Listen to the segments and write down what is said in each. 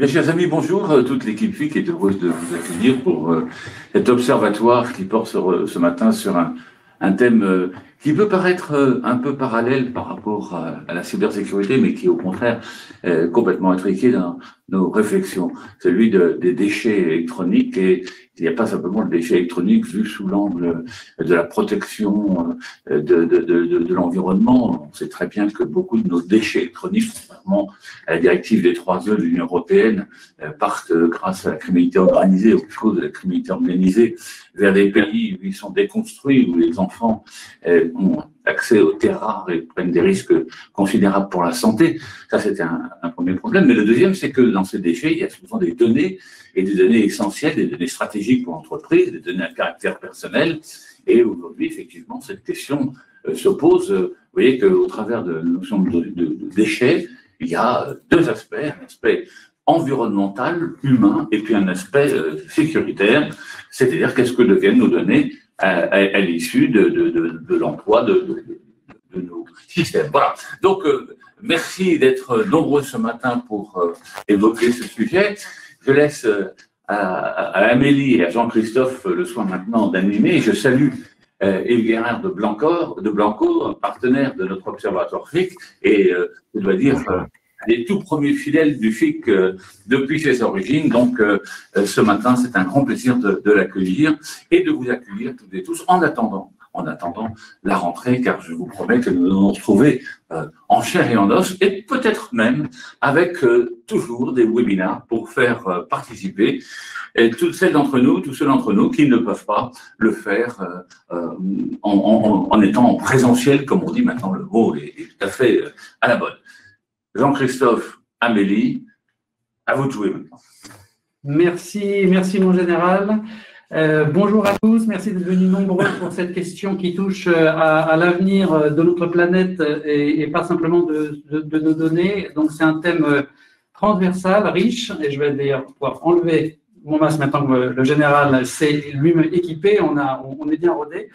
Mes chers amis, bonjour. Toute l'équipe FIC est heureuse de vous accueillir pour cet observatoire qui porte ce matin sur un thème qui peut paraître un peu parallèle par rapport à la cybersécurité, mais qui est au contraire complètement intriqué dans nos réflexions, celui des déchets électroniques. Et il n'y a pas simplement le déchet électronique vu sous l'angle de la protection de l'environnement. On sait très bien que beaucoup de nos déchets électroniques, contrairement à la directive des 3E de l'Union européenne, partent grâce à la criminalité organisée, aux causes de la criminalité organisée, vers des pays où ils sont déconstruits, où les enfants ont accès aux terres rares et prennent des risques considérables pour la santé. Ça, c'était un premier problème. Mais le deuxième, c'est que dans ces déchets, il y a souvent des données, et des données essentielles, des données stratégiques pour l'entreprise, des données à caractère personnel. Et aujourd'hui, effectivement, cette question se pose. Vous voyez qu'au travers de la notion de déchets, il y a deux aspects, un aspect environnemental, humain, et puis un aspect sécuritaire, c'est-à-dire qu'est-ce que deviennent nos données à l'issue de l'emploi de nos systèmes. Voilà. Donc, merci d'être nombreux ce matin pour évoquer ce sujet. Je laisse à Amélie et à Jean-Christophe le soin maintenant d'animer. Je salue Yves Guérard de Blanco, partenaire de notre observatoire FIC, et je dois dire les tout premiers fidèles du FIC depuis ses origines. Donc, ce matin, c'est un grand plaisir de l'accueillir et de vous accueillir toutes et tous en attendant la rentrée, car je vous promets que nous allons nous retrouver en chair et en os, et peut-être même avec toujours des webinars pour faire participer toutes celles d'entre nous, tous ceux d'entre nous qui ne peuvent pas le faire en étant en présentiel, comme on dit maintenant, le mot est tout à fait à la mode. Jean-Christophe, Amélie, à vous de jouer maintenant. Merci mon général. Bonjour à tous, merci d'être venus nombreux pour cette question qui touche à l'avenir de notre planète et pas simplement de nos données. Donc c'est un thème transversal, riche, et je vais d'ailleurs pouvoir enlever mon masque maintenant que le général s'est lui-même équipé, on est bien rodé.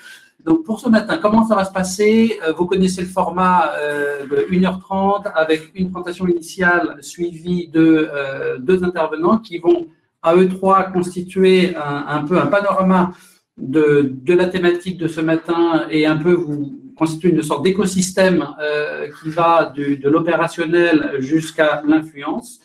Donc pour ce matin, comment ça va se passer? Vous connaissez le format de 1h30 avec une présentation initiale suivie de deux intervenants qui vont à eux trois constituer un peu un panorama de la thématique de ce matin et un peu vous constituer une sorte d'écosystème qui va de l'opérationnel jusqu'à l'influence.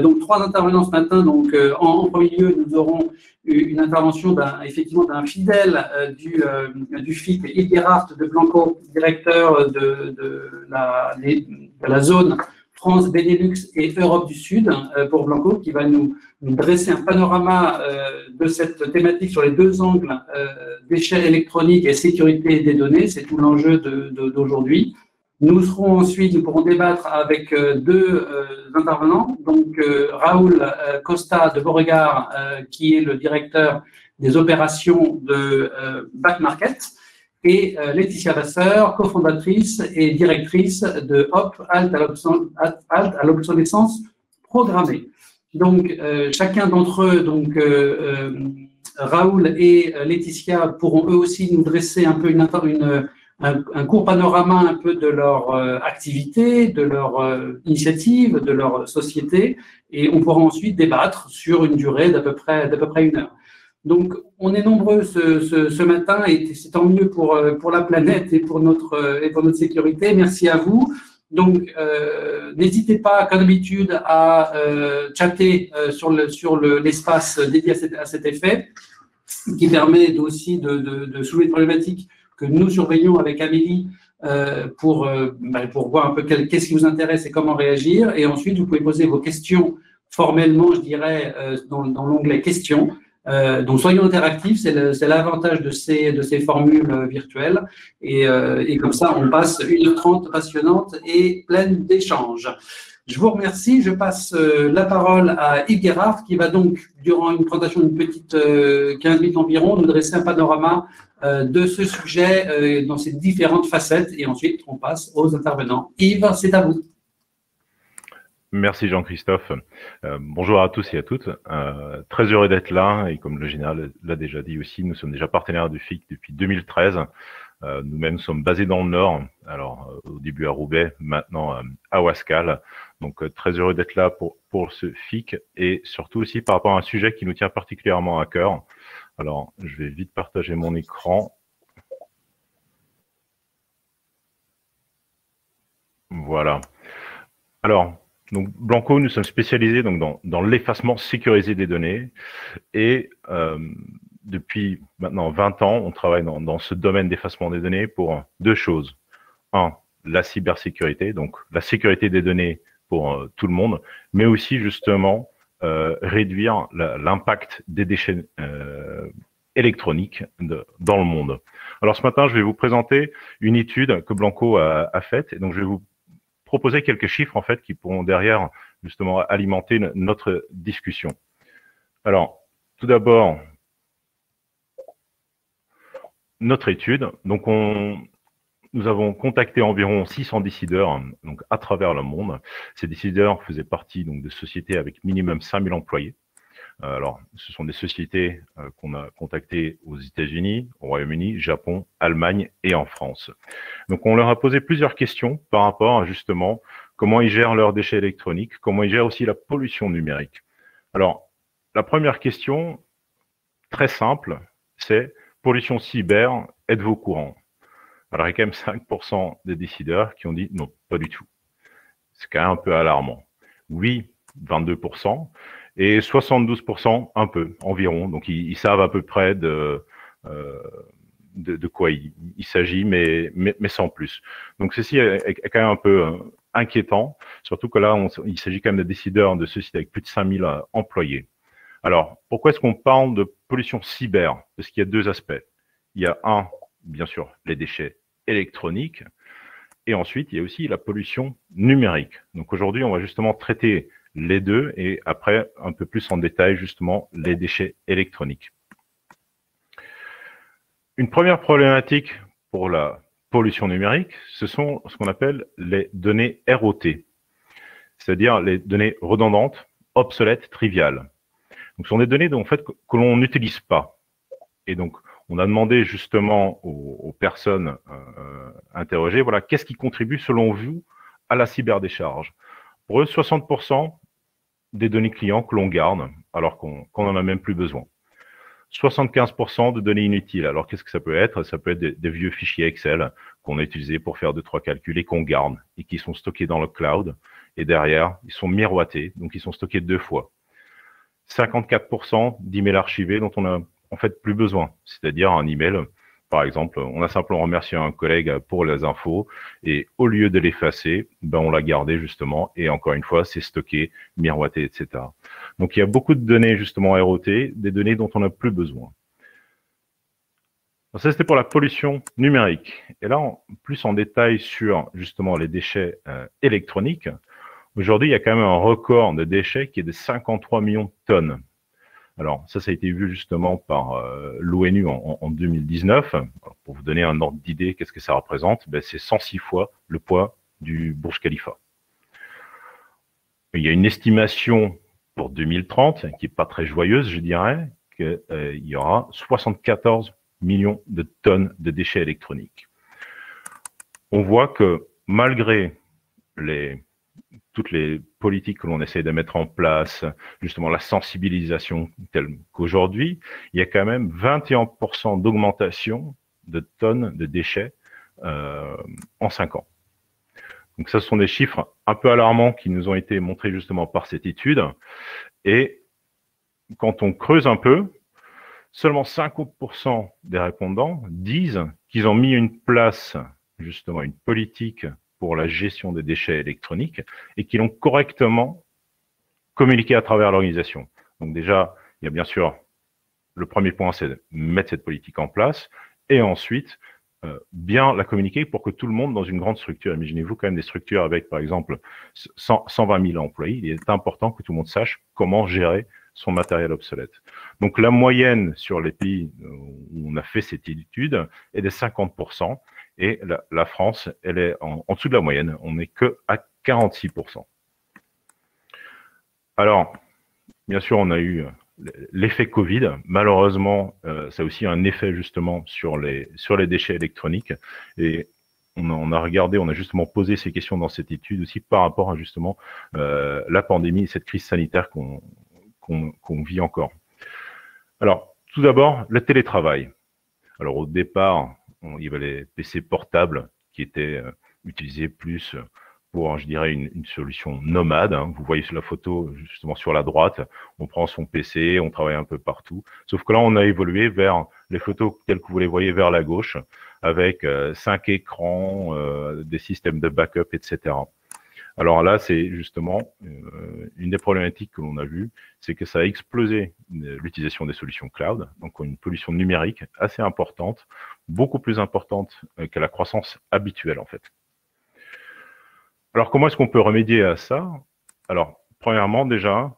Donc trois intervenants ce matin. Donc en premier lieu, nous aurons une intervention effectivement d'un fidèle du FIC, Yves Guérard de Blanco, directeur de la zone France, Benelux et Europe du Sud pour Blanco, qui va nous dresser un panorama de cette thématique sur les deux angles, déchets électroniques et sécurité des données. C'est tout l'enjeu d'aujourd'hui. Nous pourrons débattre avec deux intervenants, donc Raoul Costa de Beauregard, qui est le directeur des opérations de Back Market, et Laetitia Vasseur, cofondatrice et directrice de HOP, Halte à l'obsolescence programmée. Donc, chacun d'entre eux, donc Raoul et Laetitia, pourront eux aussi nous dresser un peu un court panorama un peu de leur activité, de leur initiative, de leur société, et on pourra ensuite débattre sur une durée d'à peu près 1 heure. Donc, on est nombreux ce matin et c'est tant mieux pour la planète et pour notre sécurité. Merci à vous. Donc, n'hésitez pas, comme d'habitude, à chatter sur l'espace dédié à cet effet, qui permet aussi de soulever des problématiques que nous surveillons avec Amélie pour voir un peu qu'est-ce qui vous intéresse et comment réagir. Et ensuite, vous pouvez poser vos questions formellement, je dirais, dans l'onglet questions. Donc, soyons interactifs, c'est l'avantage de ces formules virtuelles. Et comme ça, on passe 1h30 passionnante et pleine d'échanges. Je vous remercie. Je passe la parole à Yves Guérard qui va donc, durant une présentation d'une petite 15 minutes environ, nous dresser un panorama de ce sujet dans ses différentes facettes. Et ensuite, on passe aux intervenants. Yves, c'est à vous. Merci Jean-Christophe. Bonjour à tous et à toutes. Très heureux d'être là et comme le général l'a déjà dit aussi, nous sommes déjà partenaires du FIC depuis 2013. Nous-mêmes sommes basés dans le Nord, alors au début à Roubaix, maintenant à Ouascal. Donc, très heureux d'être là pour ce FIC et surtout aussi par rapport à un sujet qui nous tient particulièrement à cœur. Alors, je vais vite partager mon écran. Voilà. Alors, donc Blanco, nous sommes spécialisés donc, dans l'effacement sécurisé des données et depuis maintenant 20 ans, on travaille dans ce domaine d'effacement des données pour deux choses. Un, la cybersécurité, donc la sécurité des données pour tout le monde, mais aussi justement réduire l'impact des déchets électroniques dans le monde. Alors ce matin, je vais vous présenter une étude que Blanco a faite, et donc je vais vous proposer quelques chiffres en fait qui pourront derrière justement alimenter notre discussion. Alors, tout d'abord, notre étude. Donc, nous avons contacté environ 600 décideurs donc à travers le monde. Ces décideurs faisaient partie donc de sociétés avec minimum 5000 employés. Alors, ce sont des sociétés qu'on a contactées aux États-Unis, au Royaume-Uni, Japon, Allemagne et en France. Donc, on leur a posé plusieurs questions par rapport à justement comment ils gèrent leurs déchets électroniques, comment ils gèrent aussi la pollution numérique. Alors, la première question, très simple, c'est pollution cyber, êtes-vous au courant? Alors, il y a quand même 5% des décideurs qui ont dit non, pas du tout. C'est quand même un peu alarmant. Oui, 22%. Et 72% un peu, environ. Donc, ils savent à peu près de quoi il s'agit, mais sans plus. Donc, ceci est quand même un peu inquiétant, surtout que là, il s'agit quand même de décideurs de sociétés avec plus de 5000 employés. Alors, pourquoi est-ce qu'on parle de pollution cyber? Parce qu'il y a deux aspects. Il y a un, bien sûr, les déchets électroniques, et ensuite, il y a aussi la pollution numérique. Donc, aujourd'hui, on va justement traiter les deux et après un peu plus en détail justement les déchets électroniques. Une première problématique pour la pollution numérique, ce sont ce qu'on appelle les données ROT, c'est-à-dire les données redondantes, obsolètes, triviales. Donc, ce sont des données en fait que l'on n'utilise pas. Et donc, on a demandé justement aux personnes interrogées, voilà, qu'est-ce qui contribue selon vous à la cyberdécharge? Pour eux, 60% des données clients que l'on garde alors qu'on n'en a même plus besoin. 75% de données inutiles. Alors, qu'est-ce que ça peut être? Ça peut être des vieux fichiers Excel qu'on a utilisés pour faire 2-3 calculs et qu'on garde et qui sont stockés dans le cloud. Et derrière, ils sont miroités, donc ils sont stockés 2 fois. 54% d'emails archivés dont on a en fait plus besoin. C'est-à-dire un email, par exemple, on a simplement remercié un collègue pour les infos et au lieu de l'effacer, ben on l'a gardé justement et encore une fois, c'est stocké, miroité, etc. Donc il y a beaucoup de données justement ROT, des données dont on n'a plus besoin. Donc ça, c'était pour la pollution numérique. Et là, plus en détail sur justement les déchets électroniques, aujourd'hui, il y a quand même un record de déchets qui est de 53 millions de tonnes. Alors, ça a été vu justement par l'ONU en 2019. Alors, pour vous donner un ordre d'idée, qu'est-ce que ça représente? Ben, c'est 106 fois le poids du Burj Khalifa. Il y a une estimation pour 2030, qui n'est pas très joyeuse, je dirais, qu'il y aura 74 millions de tonnes de déchets électroniques. On voit que malgré toutes les politiques que l'on essaie de mettre en place, justement la sensibilisation telle qu'aujourd'hui, il y a quand même 21% d'augmentation de tonnes de déchets en 5 ans. Donc ça, ce sont des chiffres un peu alarmants qui nous ont été montrés justement par cette étude. Et quand on creuse un peu, seulement 50% des répondants disent qu'ils ont mis une place, justement une politique pour la gestion des déchets électroniques et qui l'ont correctement communiqué à travers l'organisation. Donc déjà, il y a bien sûr, le premier point, c'est de mettre cette politique en place et ensuite, bien la communiquer pour que tout le monde dans une grande structure, imaginez-vous quand même des structures avec par exemple 120 000 employés, il est important que tout le monde sache comment gérer son matériel obsolète. Donc la moyenne sur les pays où on a fait cette étude est de 50%. Et la France, elle est en dessous de la moyenne. On n'est que à 46%. Alors, bien sûr, on a eu l'effet Covid. Malheureusement, ça a aussi un effet justement sur les déchets électroniques. Et on a regardé, on a justement posé ces questions dans cette étude aussi par rapport à justement la pandémie et cette crise sanitaire qu'on vit encore. Alors, tout d'abord, le télétravail. Alors, au départ, il y avait les PC portables qui étaient utilisés plus pour, je dirais, une solution nomade. Hein. Vous voyez sur la photo, justement sur la droite, on prend son PC, on travaille un peu partout. Sauf que là, on a évolué vers les photos telles que vous les voyez vers la gauche, avec 5 écrans, des systèmes de backup, etc. Alors là, c'est justement une des problématiques que l'on a vues, c'est que ça a explosé l'utilisation des solutions cloud, donc une pollution numérique assez importante, beaucoup plus importante que la croissance habituelle en fait. Alors comment est-ce qu'on peut remédier à ça? Alors premièrement déjà,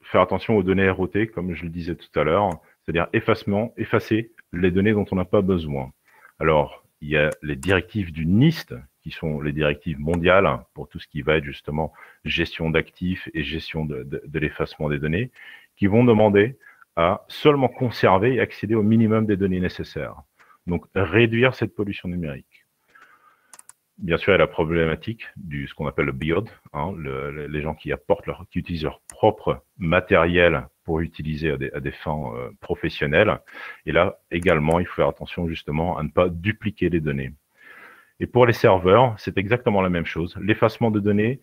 faire attention aux données ROT, comme je le disais tout à l'heure, c'est-à-dire effacer les données dont on n'a pas besoin. Alors il y a les directives du NIST, qui sont les directives mondiales pour tout ce qui va être justement gestion d'actifs et gestion de l'effacement des données, qui vont demander à seulement conserver et accéder au minimum des données nécessaires. Donc, réduire cette pollution numérique. Bien sûr, il y a la problématique ce qu'on appelle le BIOD, hein, les gens qui utilisent leur propre matériel pour utiliser à des fins professionnelles. Et là, également, il faut faire attention justement à ne pas dupliquer les données. Et pour les serveurs, c'est exactement la même chose. L'effacement de données,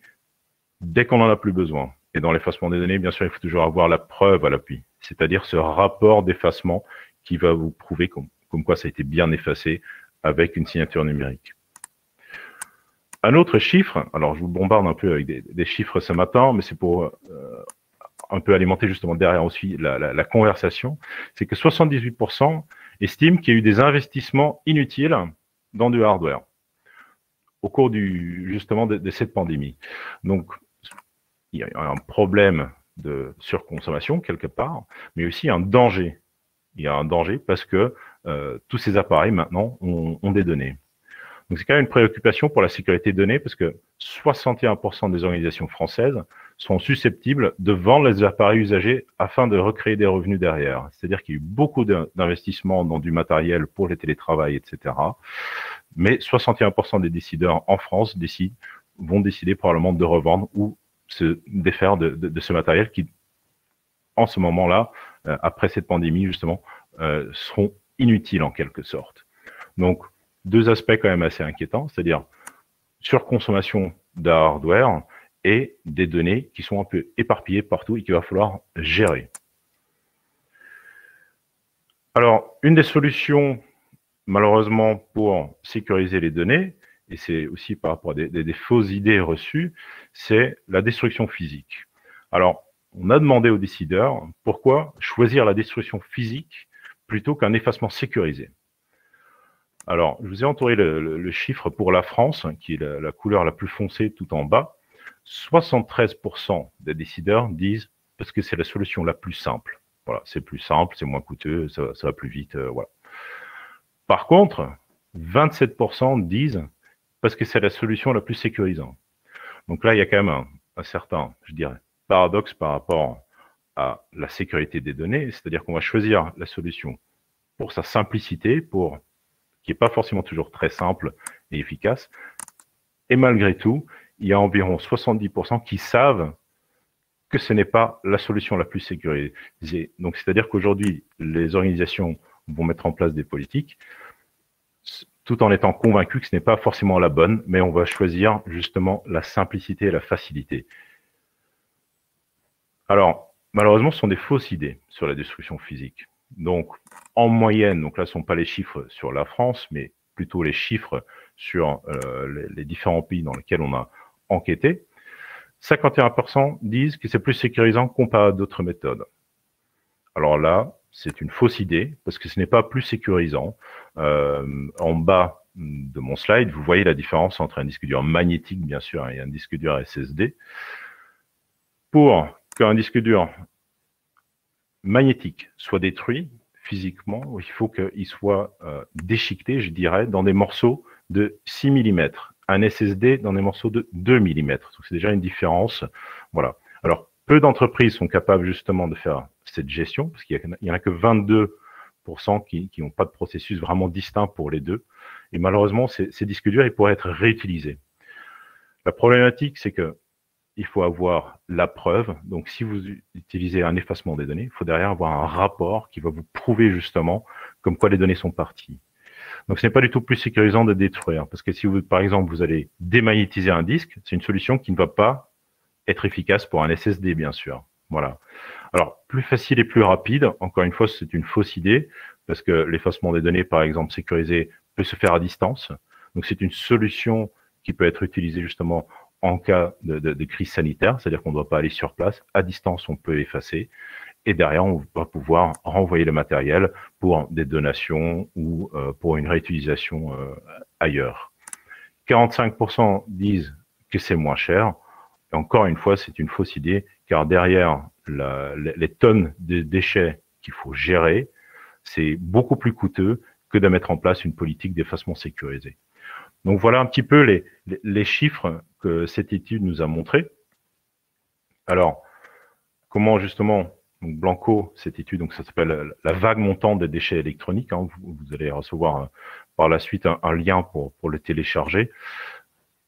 dès qu'on n'en a plus besoin. Et dans l'effacement des données, bien sûr, il faut toujours avoir la preuve à l'appui, c'est-à-dire ce rapport d'effacement qui va vous prouver comme quoi ça a été bien effacé avec une signature numérique. Un autre chiffre, alors je vous bombarde un peu avec des chiffres ce matin, mais c'est pour un peu alimenter justement derrière aussi la conversation, c'est que 78% estiment qu'il y a eu des investissements inutiles dans du hardware au cours justement de cette pandémie. Donc, il y a un problème de surconsommation quelque part, mais aussi un danger. Il y a un danger parce que tous ces appareils maintenant ont des données. Donc, c'est quand même une préoccupation pour la sécurité des données parce que 61% des organisations françaises sont susceptibles de vendre les appareils usagés afin de recréer des revenus derrière. C'est-à-dire qu'il y a eu beaucoup d'investissements dans du matériel pour le télétravail, etc. Mais 61% des décideurs en France vont décider probablement de revendre ou se défaire de ce matériel qui, en ce moment-là, après cette pandémie, justement, seront inutiles en quelque sorte. Donc, deux aspects quand même assez inquiétants, c'est-à-dire surconsommation de hardware et des données qui sont un peu éparpillées partout et qu'il va falloir gérer. Alors, une des solutions, malheureusement, pour sécuriser les données, et c'est aussi par rapport à des fausses idées reçues, c'est la destruction physique. Alors, on a demandé aux décideurs pourquoi choisir la destruction physique plutôt qu'un effacement sécurisé. Alors, je vous ai entouré le chiffre pour la France, qui est la couleur la plus foncée tout en bas. 73% des décideurs disent parce que c'est la solution la plus simple. Voilà, c'est plus simple, c'est moins coûteux, ça va plus vite, voilà. Par contre, 27% disent parce que c'est la solution la plus sécurisante. Donc là, il y a quand même un certain, je dirais, paradoxe par rapport à la sécurité des données, c'est-à-dire qu'on va choisir la solution pour sa simplicité, qui n'est pas forcément toujours très simple et efficace. Et malgré tout, il y a environ 70% qui savent que ce n'est pas la solution la plus sécurisée. Donc, c'est-à-dire qu'aujourd'hui, les organisations vont mettre en place des politiques tout en étant convaincus que ce n'est pas forcément la bonne, mais on va choisir justement la simplicité et la facilité. Alors, malheureusement, ce sont des fausses idées sur la destruction physique. Donc, en moyenne, donc là, ce ne sont pas les chiffres sur la France, mais plutôt les chiffres sur les différents pays dans lesquels on a enquêté. 51% disent que c'est plus sécurisant comparé à d'autres méthodes. Alors là, c'est une fausse idée, parce que ce n'est pas plus sécurisant. En bas de mon slide, vous voyez la différence entre un disque dur magnétique, bien sûr, et un disque dur SSD. Pour qu'un disque dur magnétique soit détruit physiquement, il faut qu'il soit déchiqueté, je dirais, dans des morceaux de 6 mm. Un SSD dans des morceaux de 2 mm. Donc c'est déjà une différence. Voilà. Alors, peu d'entreprises sont capables justement de faire cette gestion, parce qu'il n'y en a que 22% qui n'ont pas de processus vraiment distinct pour les deux. Et malheureusement, ces disques durs, ils pourraient être réutilisés. La problématique, c'est que il faut avoir la preuve. Donc, si vous utilisez un effacement des données, il faut derrière avoir un rapport qui va vous prouver justement comme quoi les données sont parties. Donc, ce n'est pas du tout plus sécurisant de détruire. Parce que si vous, par exemple, vous allez démagnétiser un disque, c'est une solution qui ne va pas être efficace pour un SSD, bien sûr. Voilà. Alors, plus facile et plus rapide. Encore une fois, c'est une fausse idée parce que l'effacement des données, par exemple, sécurisé, peut se faire à distance. Donc, c'est une solution qui peut être utilisée justement en cas de crise sanitaire, c'est-à-dire qu'on ne doit pas aller sur place. À distance, on peut effacer. Et derrière, on va pouvoir renvoyer le matériel pour des donations ou pour une réutilisation ailleurs. 45% disent que c'est moins cher. Et encore une fois, c'est une fausse idée, car derrière les tonnes de déchets qu'il faut gérer, c'est beaucoup plus coûteux que de mettre en place une politique d'effacement sécurisée. Donc voilà un petit peu les chiffres que cette étude nous a montrés. Alors, comment justement, donc Blanco, cette étude, donc ça s'appelle la vague montante des déchets électroniques, hein, vous allez recevoir par la suite un lien pour le télécharger.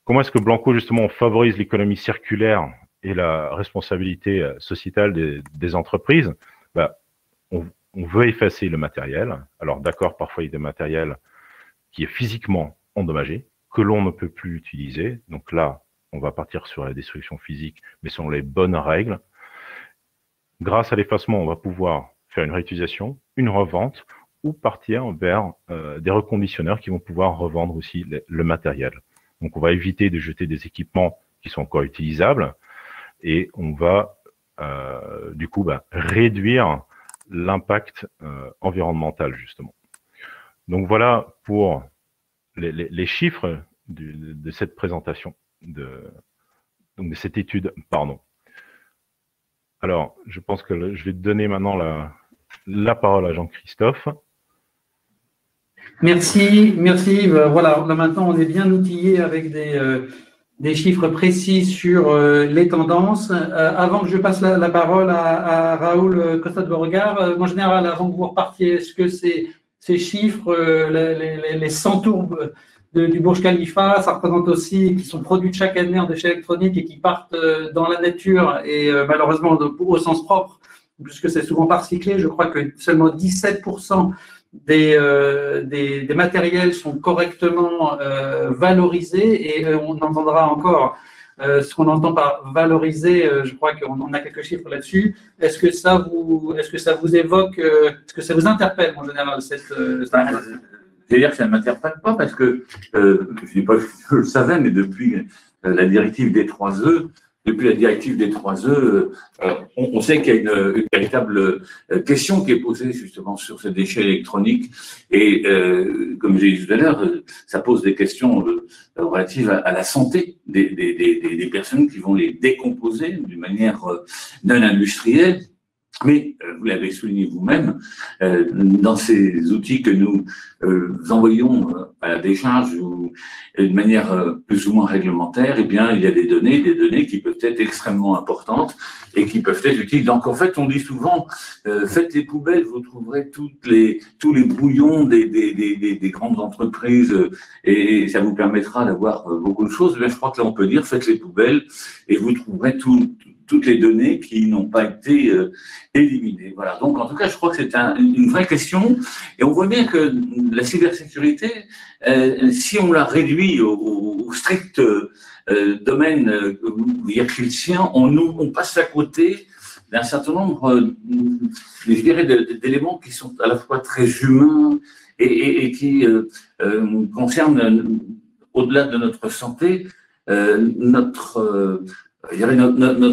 Comment est-ce que Blanco justement favorise l'économie circulaire et la responsabilité sociétale des entreprises? On veut effacer le matériel. Alors d'accord, parfois il y a des matériels qui est physiquement endommagé, que l'on ne peut plus utiliser. Donc là, on va partir sur la destruction physique, mais selon les bonnes règles. Grâce à l'effacement, on va pouvoir faire une réutilisation, une revente, ou partir vers des reconditionneurs qui vont pouvoir revendre aussi le matériel. Donc on va éviter de jeter des équipements qui sont encore utilisables, et on va du coup réduire l'impact environnemental justement. Donc voilà pour les chiffres de cette présentation, donc de cette étude, pardon. Alors, je pense que je vais donner maintenant la parole à Jean-Christophe. Merci. Voilà, là maintenant on est bien outillé avec des chiffres précis sur les tendances. Avant que je passe la parole à Raoul Costa de Beauregard, en général, avant que vous repartiez, est-ce que ces chiffres, les 100 tourbes du Burj Khalifa, ça représente aussi qui sont produits chaque année en déchets électroniques et qui partent dans la nature et malheureusement au sens propre, puisque c'est souvent pas recyclé. Je crois que seulement 17% des matériels sont correctement valorisés et on entendra encore ce qu'on entend par valoriser. Je crois qu'on a quelques chiffres là-dessus. Est-ce que ça vous évoque, est-ce que ça vous interpelle en général C'est-à-dire que ça ne m'interpelle pas parce que, je ne sais pas si je le savais, mais depuis la directive des 3E, on sait qu'il y a une véritable question qui est posée justement sur ces déchets électroniques. Et comme j'ai dit tout à l'heure, ça pose des questions relatives à la santé des personnes qui vont les décomposer d'une manière non industrielle. Mais, vous l'avez souligné vous-même, dans ces outils que nous envoyons à la décharge ou de manière plus ou moins réglementaire, eh bien, il y a des données qui peuvent être extrêmement importantes et qui peuvent être utiles. Donc, en fait, on dit souvent, faites les poubelles, vous trouverez tous les bouillons des grandes entreprises et ça vous permettra d'avoir beaucoup de choses. Mais je crois que là, on peut dire, faites les poubelles et vous trouverez toutes les données qui n'ont pas été éliminées. Voilà. Donc, en tout cas, je crois que c'est une vraie question. Et on voit bien que la cybersécurité, si on la réduit au strict domaine virtuel, on passe à côté d'un certain nombre, je dirais, d'éléments qui sont à la fois très humains et qui concernent, au-delà de notre santé, notre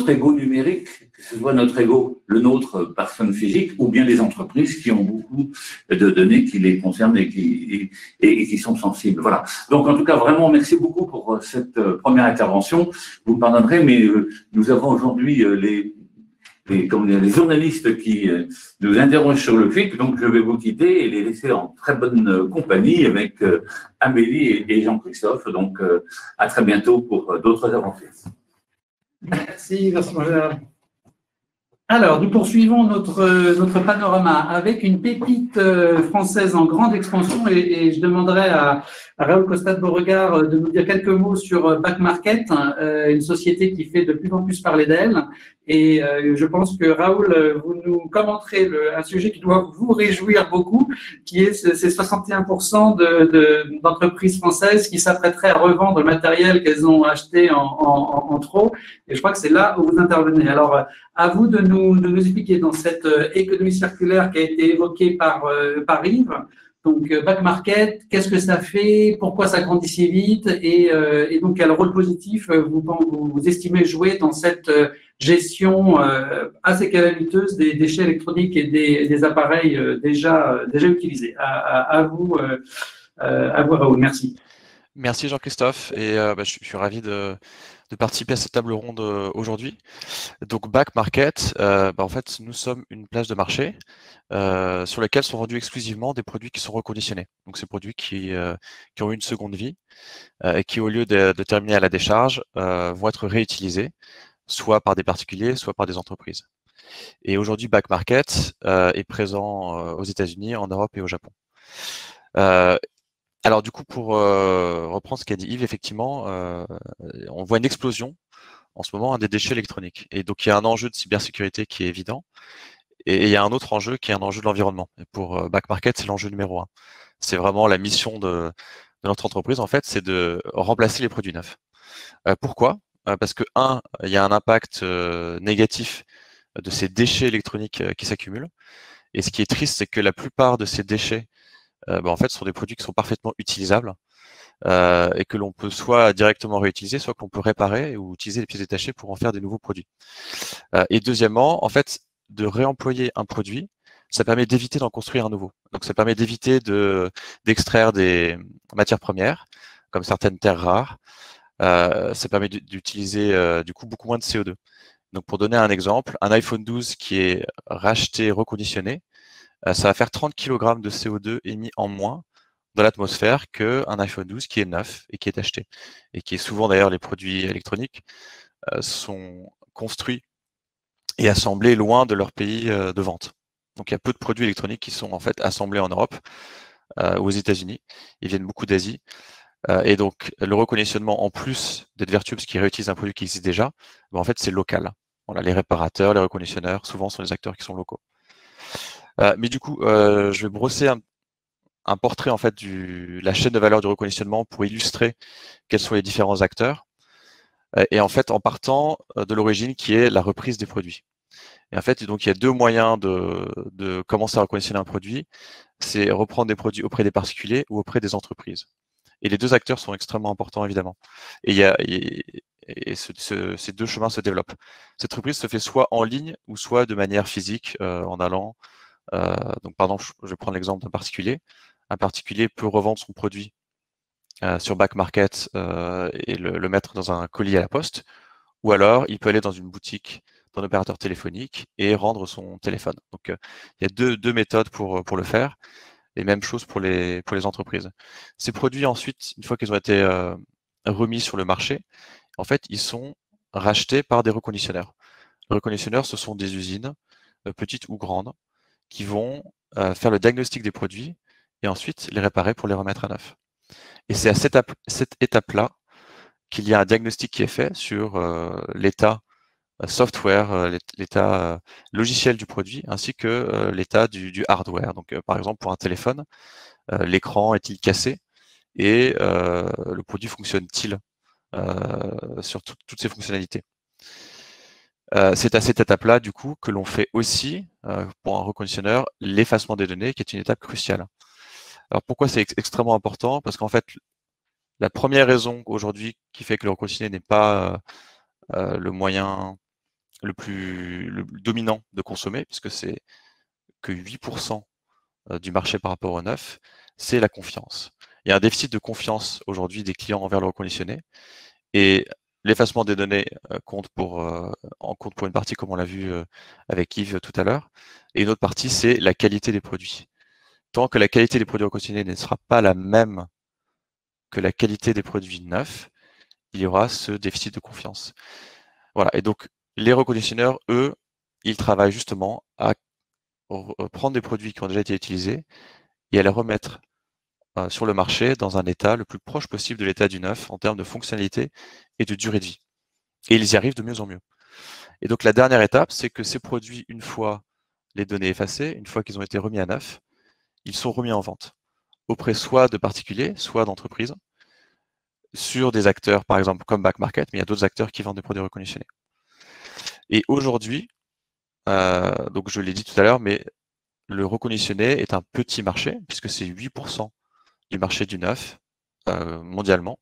ego numérique, que ce soit notre ego, le nôtre, personne physique, ou bien les entreprises qui ont beaucoup de données qui les concernent et qui sont sensibles. Voilà. Donc, en tout cas, vraiment, merci beaucoup pour cette première intervention. Vous me pardonnerez, mais nous avons aujourd'hui les journalistes qui nous interrogent sur le FIC, donc je vais vous quitter et les laisser en très bonne compagnie avec Amélie et Jean-Christophe. Donc, à très bientôt pour d'autres aventures. Merci, mon général. Alors, nous poursuivons notre panorama avec une pépite française en grande expansion et je demanderai à Raoul Costa de Beauregard de nous dire quelques mots sur Back Market, une société qui fait de plus en plus parler d'elle. Et je pense que Raoul, vous nous commenterez un sujet qui doit vous réjouir beaucoup, qui est ces 61% d'entreprises françaises qui s'apprêteraient à revendre le matériel qu'elles ont acheté en trop. Et je crois que c'est là où vous intervenez. Alors, à vous de nous expliquer dans cette économie circulaire qui a été évoquée par Yves. Donc, Back Market, qu'est-ce que ça fait? Pourquoi ça grandit si vite? Et donc, quel rôle positif vous estimez jouer dans cette gestion assez calamiteuse des déchets électroniques et des appareils déjà utilisés? À vous, Raoul. Merci. Merci Jean-Christophe et je suis ravi de participer à cette table ronde aujourd'hui. Donc Back Market, en fait, nous sommes une place de marché sur laquelle sont vendus exclusivement des produits qui sont reconditionnés. Donc ces produits qui ont eu une seconde vie et qui, au lieu de terminer à la décharge, vont être réutilisés, soit par des particuliers, soit par des entreprises. Et aujourd'hui, Back Market est présent aux États-Unis, en Europe et au Japon. Alors du coup, pour reprendre ce qu'a dit Yves, effectivement, on voit une explosion en ce moment des déchets électroniques. Et donc il y a un enjeu de cybersécurité qui est évident, et il y a un autre enjeu qui est un enjeu de l'environnement. Et pour Back Market, c'est l'enjeu numéro 1. C'est vraiment la mission de notre entreprise, en fait, c'est de remplacer les produits neufs. Pourquoi? Parce que, il y a un impact négatif de ces déchets électroniques qui s'accumulent. Et ce qui est triste, c'est que la plupart de ces déchets en fait, ce sont des produits qui sont parfaitement utilisables et que l'on peut soit directement réutiliser, soit que l'on peut réparer ou utiliser les pièces détachées pour en faire des nouveaux produits. Et deuxièmement, en fait, de réemployer un produit, ça permet d'éviter d'en construire un nouveau. Donc, ça permet d'éviter d'extraire des matières premières, comme certaines terres rares. Ça permet d'utiliser du coup beaucoup moins de CO2. Donc, pour donner un exemple, un iPhone 12 qui est racheté, reconditionné, ça va faire 30 kg de CO2 émis en moins dans l'atmosphère qu'un iPhone 12 qui est neuf et qui est acheté. Et qui est souvent, d'ailleurs, les produits électroniques sont construits et assemblés loin de leur pays de vente. Donc il y a peu de produits électroniques qui sont en fait assemblés en Europe ou aux États-Unis. Ils viennent beaucoup d'Asie. Et donc le reconditionnement, en plus d'être vertueux parce qu'il réutilise un produit qui existe déjà, en fait c'est local. Voilà, les réparateurs, les reconditionneurs, souvent sont des acteurs qui sont locaux. Mais du coup, je vais brosser un portrait en fait de la chaîne de valeur du reconditionnement pour illustrer quels sont les différents acteurs. Et en fait, en partant de l'origine qui est la reprise des produits. Et en fait, donc il y a deux moyens de commencer à reconditionner un produit. C'est reprendre des produits auprès des particuliers ou auprès des entreprises. Et les deux acteurs sont extrêmement importants, évidemment. Et ces deux chemins se développent. Cette reprise se fait soit en ligne ou soit de manière physique en allant. Donc, pardon, je vais prendre l'exemple d'un particulier. Un particulier peut revendre son produit sur Back Market et le mettre dans un colis à la poste. Ou alors, il peut aller dans une boutique d'un opérateur téléphonique et rendre son téléphone. Donc, il y a deux méthodes pour le faire. Et même chose pour les entreprises. Ces produits, ensuite, une fois qu'ils ont été remis sur le marché, en fait, ils sont rachetés par des reconditionneurs. Les reconditionneurs, ce sont des usines, petites ou grandes, qui vont faire le diagnostic des produits et ensuite les réparer pour les remettre à neuf. Et c'est à cette étape-là qu'il y a un diagnostic qui est fait sur l'état software, l'état logiciel du produit, ainsi que l'état du hardware. Donc, par exemple, pour un téléphone, l'écran est-il cassé et le produit fonctionne-t-il sur toutes ses fonctionnalités. C'est à cette étape-là, du coup, que l'on fait aussi, pour un reconditionneur, l'effacement des données, qui est une étape cruciale. Alors, pourquoi c'est extrêmement important? Parce qu'en fait, la première raison aujourd'hui qui fait que le reconditionné n'est pas le moyen le dominant de consommer, puisque c'est que 8% du marché par rapport au neuf, c'est la confiance. Il y a un déficit de confiance aujourd'hui des clients envers le reconditionné, et l'effacement des données compte pour une partie, comme on l'a vu avec Yves tout à l'heure, et une autre partie, c'est la qualité des produits. Tant que la qualité des produits reconditionnés ne sera pas la même que la qualité des produits neufs, il y aura ce déficit de confiance. Voilà, et donc les reconditionneurs, eux, ils travaillent justement à prendre des produits qui ont déjà été utilisés et à les remettre sur le marché dans un état le plus proche possible de l'état du neuf en termes de fonctionnalité et de durée de vie. Et ils y arrivent de mieux en mieux. Et donc la dernière étape, c'est que ces produits, une fois les données effacées, une fois qu'ils ont été remis à neuf, ils sont remis en vente auprès soit de particuliers, soit d'entreprises, sur des acteurs, par exemple, comme Back Market, mais il y a d'autres acteurs qui vendent des produits reconditionnés. Et aujourd'hui, donc je l'ai dit tout à l'heure, mais le reconditionné est un petit marché, puisque c'est 8% du marché du neuf mondialement.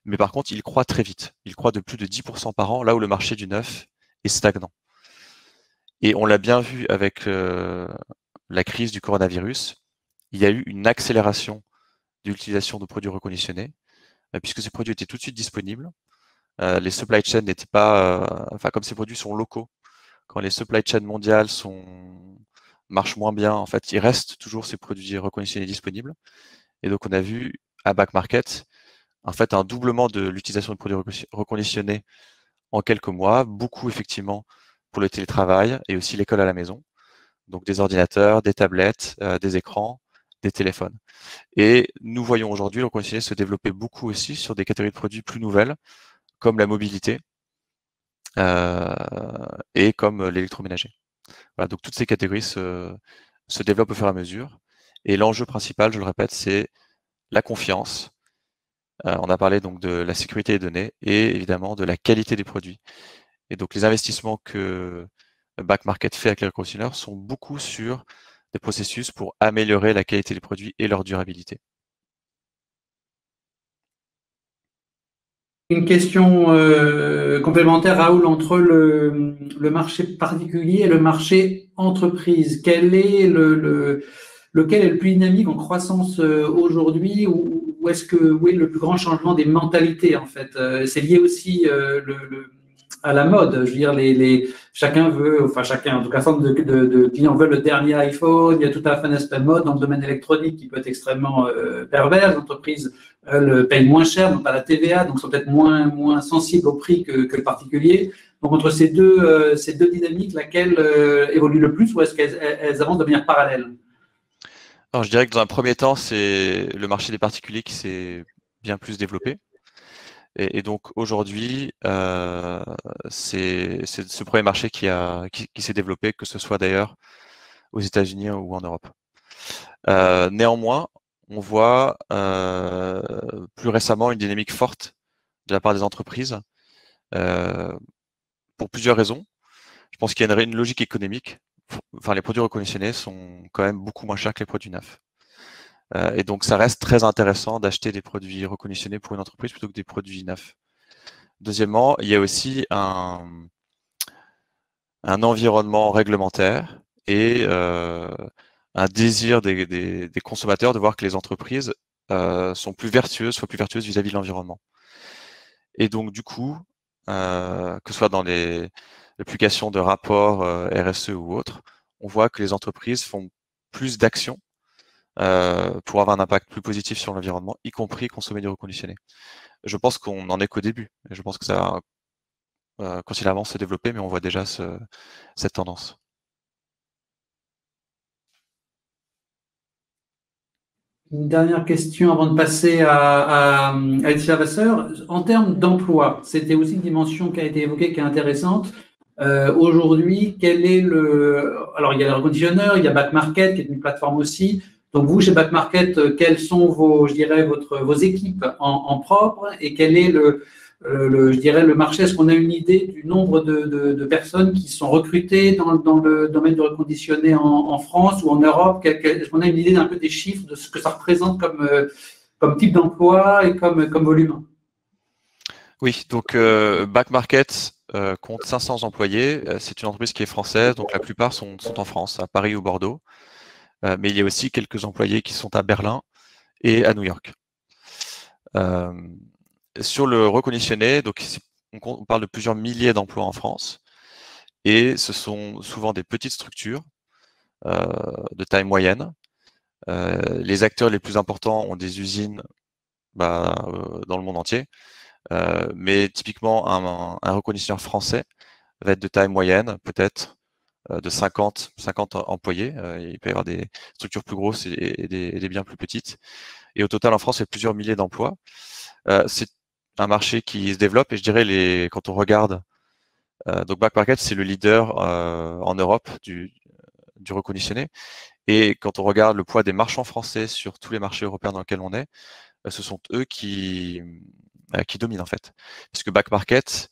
Mais par contre, il croît très vite. Il croît de plus de 10% par an, là où le marché du neuf est stagnant. Et on l'a bien vu avec la crise du coronavirus, il y a eu une accélération de l'utilisation de produits reconditionnés, puisque ces produits étaient tout de suite disponibles. Les supply chains n'étaient pas, enfin comme ces produits sont locaux, quand les supply chains mondiales marchent moins bien, en fait, il reste toujours ces produits reconditionnés disponibles. Et donc on a vu à Back Market, en fait, un doublement de l'utilisation de produits reconditionnés en quelques mois, beaucoup effectivement pour le télétravail et aussi l'école à la maison. Donc des ordinateurs, des tablettes, des écrans, des téléphones. Et nous voyons aujourd'hui le reconditionné se développer beaucoup aussi sur des catégories de produits plus nouvelles, comme la mobilité et comme l'électroménager. Voilà, donc toutes ces catégories se développent au fur et à mesure. Et l'enjeu principal, je le répète, c'est la confiance. On a parlé donc de la sécurité des données et évidemment de la qualité des produits. Et donc les investissements que Back Market fait avec les reconditionneurs sont beaucoup sur des processus pour améliorer la qualité des produits et leur durabilité. Une question complémentaire, Raoul, entre le marché particulier et le marché entreprise. Lequel est le plus dynamique en croissance aujourd'hui, ou est-ce que oui, le plus grand changement des mentalités, en fait, c'est lié aussi à la mode. Je veux dire, chacun veut, enfin chacun, en tout cas, forme de clients veulent le dernier iPhone. Il y a tout à fait un aspect mode dans le domaine électronique qui peut être extrêmement pervers. Les entreprises payent moins cher, n'ont pas la TVA, donc sont peut-être moins sensibles au prix que le particulier. Donc entre ces deux dynamiques, laquelle évolue le plus, ou est-ce qu'elles avancent de manière parallèle? Alors, je dirais que dans un premier temps, c'est le marché des particuliers qui s'est bien plus développé. Et donc aujourd'hui, c'est ce premier marché qui s'est développé, que ce soit d'ailleurs aux États-Unis ou en Europe. Néanmoins, on voit plus récemment une dynamique forte de la part des entreprises pour plusieurs raisons. Je pense qu'il y a une logique économique. Enfin, les produits reconditionnés sont quand même beaucoup moins chers que les produits neufs. Et donc, ça reste très intéressant d'acheter des produits reconditionnés pour une entreprise plutôt que des produits neufs. Deuxièmement, il y a aussi un environnement réglementaire et un désir des consommateurs de voir que les entreprises sont plus vertueuses, soient plus vertueuses vis-à-vis de l'environnement. Et donc, du coup, que ce soit dans les publications de rapports RSE ou autres, on voit que les entreprises font plus d'actions pour avoir un impact plus positif sur l'environnement, y compris consommer du reconditionné. Je pense qu'on n'en est qu'au début. Je pense que ça va considérablement se développer, mais on voit déjà cette tendance. Une dernière question avant de passer à Laetitia Vasseur. En termes d'emploi, c'était aussi une dimension qui a été évoquée, qui est intéressante. Aujourd'hui, quel est alors, il y a le reconditionneur, il y a Back Market, qui est une plateforme aussi. Donc, vous, chez Back Market, quelles sont vos équipes en propre, et quel est je dirais, le marché? Est-ce qu'on a une idée du nombre de personnes qui sont recrutées dans le domaine du reconditionné en France ou en Europe? Est-ce qu'on a une idée un peu des chiffres de ce que ça représente comme type d'emploi et comme volume? Oui, donc Back Market compte 500 employés. C'est une entreprise qui est française, donc la plupart sont en France, à Paris ou Bordeaux. Mais il y a aussi quelques employés qui sont à Berlin et à New York. Sur le reconditionné, donc on parle de plusieurs milliers d'emplois en France, et ce sont souvent des petites structures de taille moyenne. Les acteurs les plus importants ont des usines dans le monde entier, mais typiquement un reconditionneur français va être de taille moyenne, peut-être de 50 employés. Il peut y avoir des structures plus grosses et des bien plus petites. Et au total, en France, il y a plusieurs milliers d'emplois. C'est un marché qui se développe et je dirais, quand on regarde, donc Back Market, c'est le leader en Europe du reconditionné. Et quand on regarde le poids des marchands français sur tous les marchés européens dans lesquels on est, ce sont eux qui dominent en fait. Puisque Back Market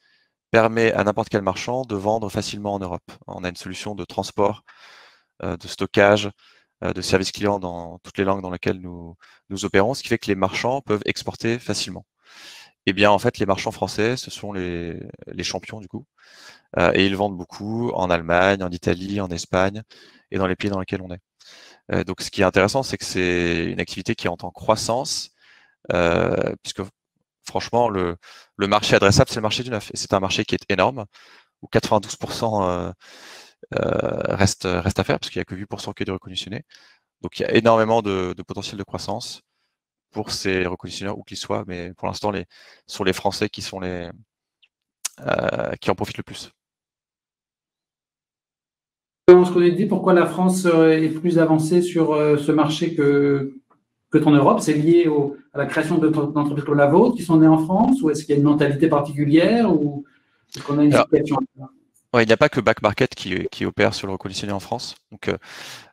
permet à n'importe quel marchand de vendre facilement en Europe. On a une solution de transport, de stockage, de service client dans toutes les langues dans lesquelles nous opérons, ce qui fait que les marchands peuvent exporter facilement. Eh bien, en fait, les marchands français, ce sont les champions du coup. Et ils vendent beaucoup en Allemagne, en Italie, en Espagne et dans les pays dans lesquels on est. Donc, ce qui est intéressant, c'est que c'est une activité qui est en croissance, puisque franchement, le marché adressable, c'est le marché du neuf. Et c'est un marché qui est énorme, où 92% reste à faire, parce qu'il n'y a que 8% qui est du reconditionné. Donc, il y a énormément de potentiel de croissance pour ces reconditionneurs, où qu'ils soient. Mais pour l'instant, ce sont les Français qui sont qui en profitent le plus. Ce qu'on a dit, pourquoi la France est plus avancée sur ce marché que qu'en Europe? C'est lié à la création d'entreprises comme la vôtre qui sont nées en France, ou est-ce qu'il y a une mentalité particulière, ou est-ce qu'on a une situation? Ouais, il n'y a pas que Back Market qui opère sur le reconditionné en France. Donc,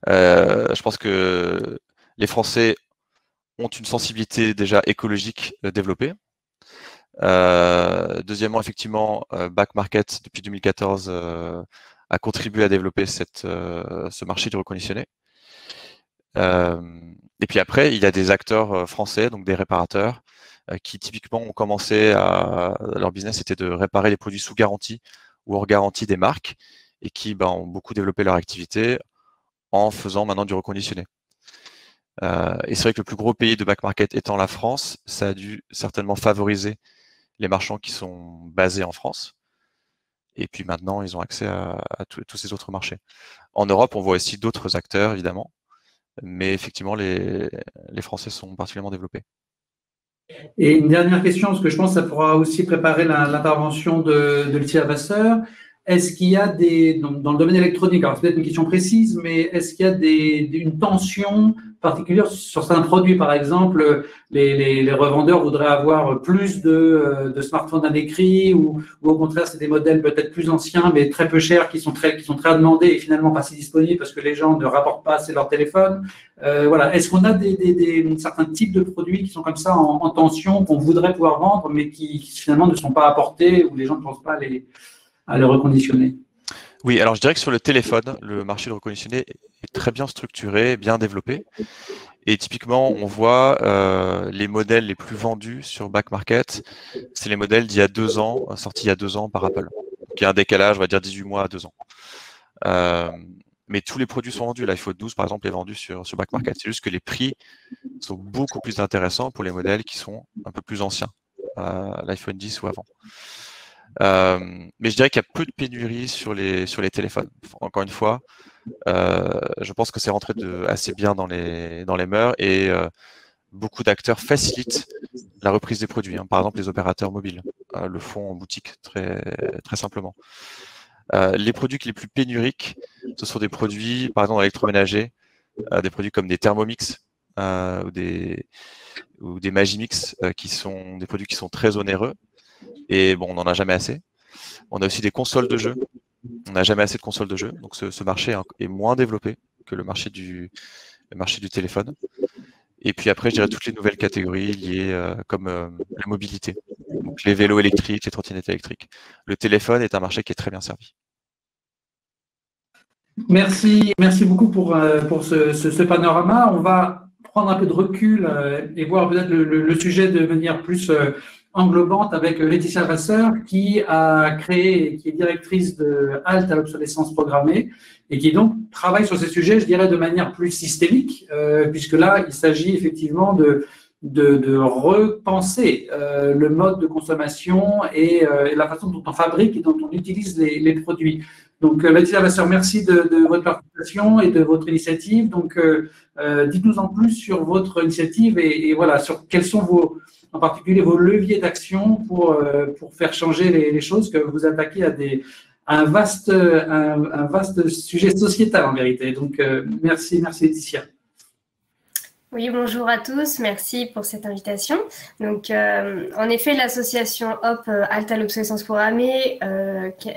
je pense que les Français ont une sensibilité déjà écologique développée. Deuxièmement, effectivement, Back Market, depuis 2014, a contribué à développer ce marché du reconditionné. Et puis après, il y a des acteurs français, donc des réparateurs, qui typiquement ont commencé leur business était de réparer les produits sous garantie ou hors garantie des marques, et qui ont beaucoup développé leur activité en faisant maintenant du reconditionné. Et c'est vrai que le plus gros pays de Back Market étant la France, ça a dû certainement favoriser les marchands qui sont basés en France. Et puis maintenant, ils ont accès à tous ces autres marchés. En Europe, on voit aussi d'autres acteurs, évidemment. Mais effectivement, les Français sont particulièrement développés. Et une dernière question, parce que je pense que ça pourra aussi préparer l'intervention de Laetitia Vasseur. Est-ce qu'il y a dans le domaine électronique, alors c'est peut-être une question précise, mais est-ce qu'il y a une tension particulière sur certains produits? Par exemple, les revendeurs voudraient avoir plus de smartphones à l'écrit, ou au contraire, c'est des modèles peut-être plus anciens, mais très peu chers, qui sont très demandés et finalement pas si disponibles parce que les gens ne rapportent pas assez leur téléphone. Voilà. Est-ce qu'on a certains types de produits qui sont comme ça en tension, qu'on voudrait pouvoir vendre, mais qui finalement ne sont pas apportés, ou les gens ne pensent pas à le reconditionner? Oui, alors je dirais que sur le téléphone, le marché du reconditionné est très bien structuré, bien développé. Et typiquement, on voit les modèles les plus vendus sur Back Market, c'est les modèles d'il y a 2 ans, sortis il y a 2 ans par Apple. Donc, il y a un décalage, on va dire 18 mois à 2 ans. Mais tous les produits sont vendus. L'iPhone 12, par exemple, est vendu sur Back Market. C'est juste que les prix sont beaucoup plus intéressants pour les modèles qui sont un peu plus anciens, l'iPhone 10 ou avant. Mais je dirais qu'il y a peu de pénurie sur les téléphones. Encore une fois, je pense que c'est rentré assez bien dans les mœurs, et beaucoup d'acteurs facilitent la reprise des produits. Par exemple, les opérateurs mobiles le font en boutique très, très simplement. Les produits les plus pénuriques, ce sont des produits, par exemple, électroménagers, des produits comme des Thermomix ou des Magimix, qui sont des produits qui sont très onéreux. Et bon, on n'en a jamais assez. On a aussi des consoles de jeux. On n'a jamais assez de consoles de jeux. Donc ce marché est moins développé que le marché du téléphone. Et puis après, je dirais toutes les nouvelles catégories liées comme la mobilité. Donc les vélos électriques, les trottinettes électriques. Le téléphone est un marché qui est très bien servi. Merci beaucoup pour ce panorama. On va prendre un peu de recul et voir peut-être le sujet de manière plus englobante avec Laetitia Vasseur, qui a créé, qui est directrice de Halte à l'obsolescence programmée, et qui donc travaille sur ces sujets, je dirais, de manière plus systémique, puisque là, il s'agit effectivement de repenser le mode de consommation et la façon dont on fabrique et dont on utilise les produits. Donc, Laetitia Vasseur, merci de votre participation et de votre initiative. Donc, dites-nous en plus sur votre initiative et voilà, sur quels sont en particulier vos leviers d'action pour faire changer les choses, que vous attaquez un vaste sujet sociétal en vérité. Donc, merci Laetitia. Oui, bonjour à tous, merci pour cette invitation. Donc, en effet, l'association HOP Halte à l'obsolescence programmée,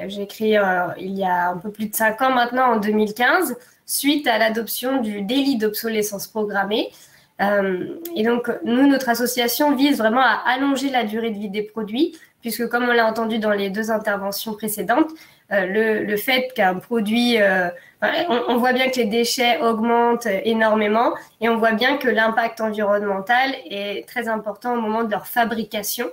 j'ai créée il y a un peu plus de 5 ans maintenant, en 2015, suite à l'adoption du délit d'obsolescence programmée. Et donc, nous, notre association vise vraiment à allonger la durée de vie des produits, puisque comme on l'a entendu dans les 2 interventions précédentes, le fait qu'un produit, on voit bien que les déchets augmentent énormément et on voit bien que l'impact environnemental est très important au moment de leur fabrication.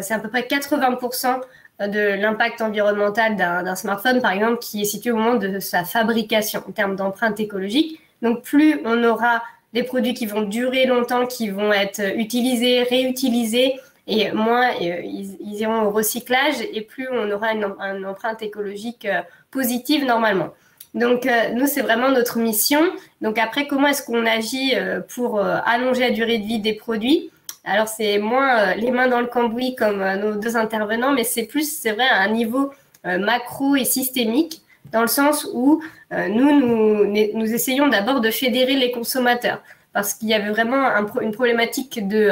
C'est à peu près 80% de l'impact environnemental d'un smartphone, par exemple, qui est situé au moment de sa fabrication en termes d'empreinte écologique. Donc, plus on aura des produits qui vont durer longtemps, qui vont être utilisés, réutilisés, et moins ils iront au recyclage, et plus on aura une empreinte écologique positive normalement. Donc, nous, c'est vraiment notre mission. Donc, après, comment est-ce qu'on agit pour allonger la durée de vie des produits? Alors, c'est moins les mains dans le cambouis comme nos 2 intervenants, mais c'est plus, c'est vrai, à un niveau macro et systémique, dans le sens où nous essayons d'abord de fédérer les consommateurs, parce qu'il y avait vraiment une problématique de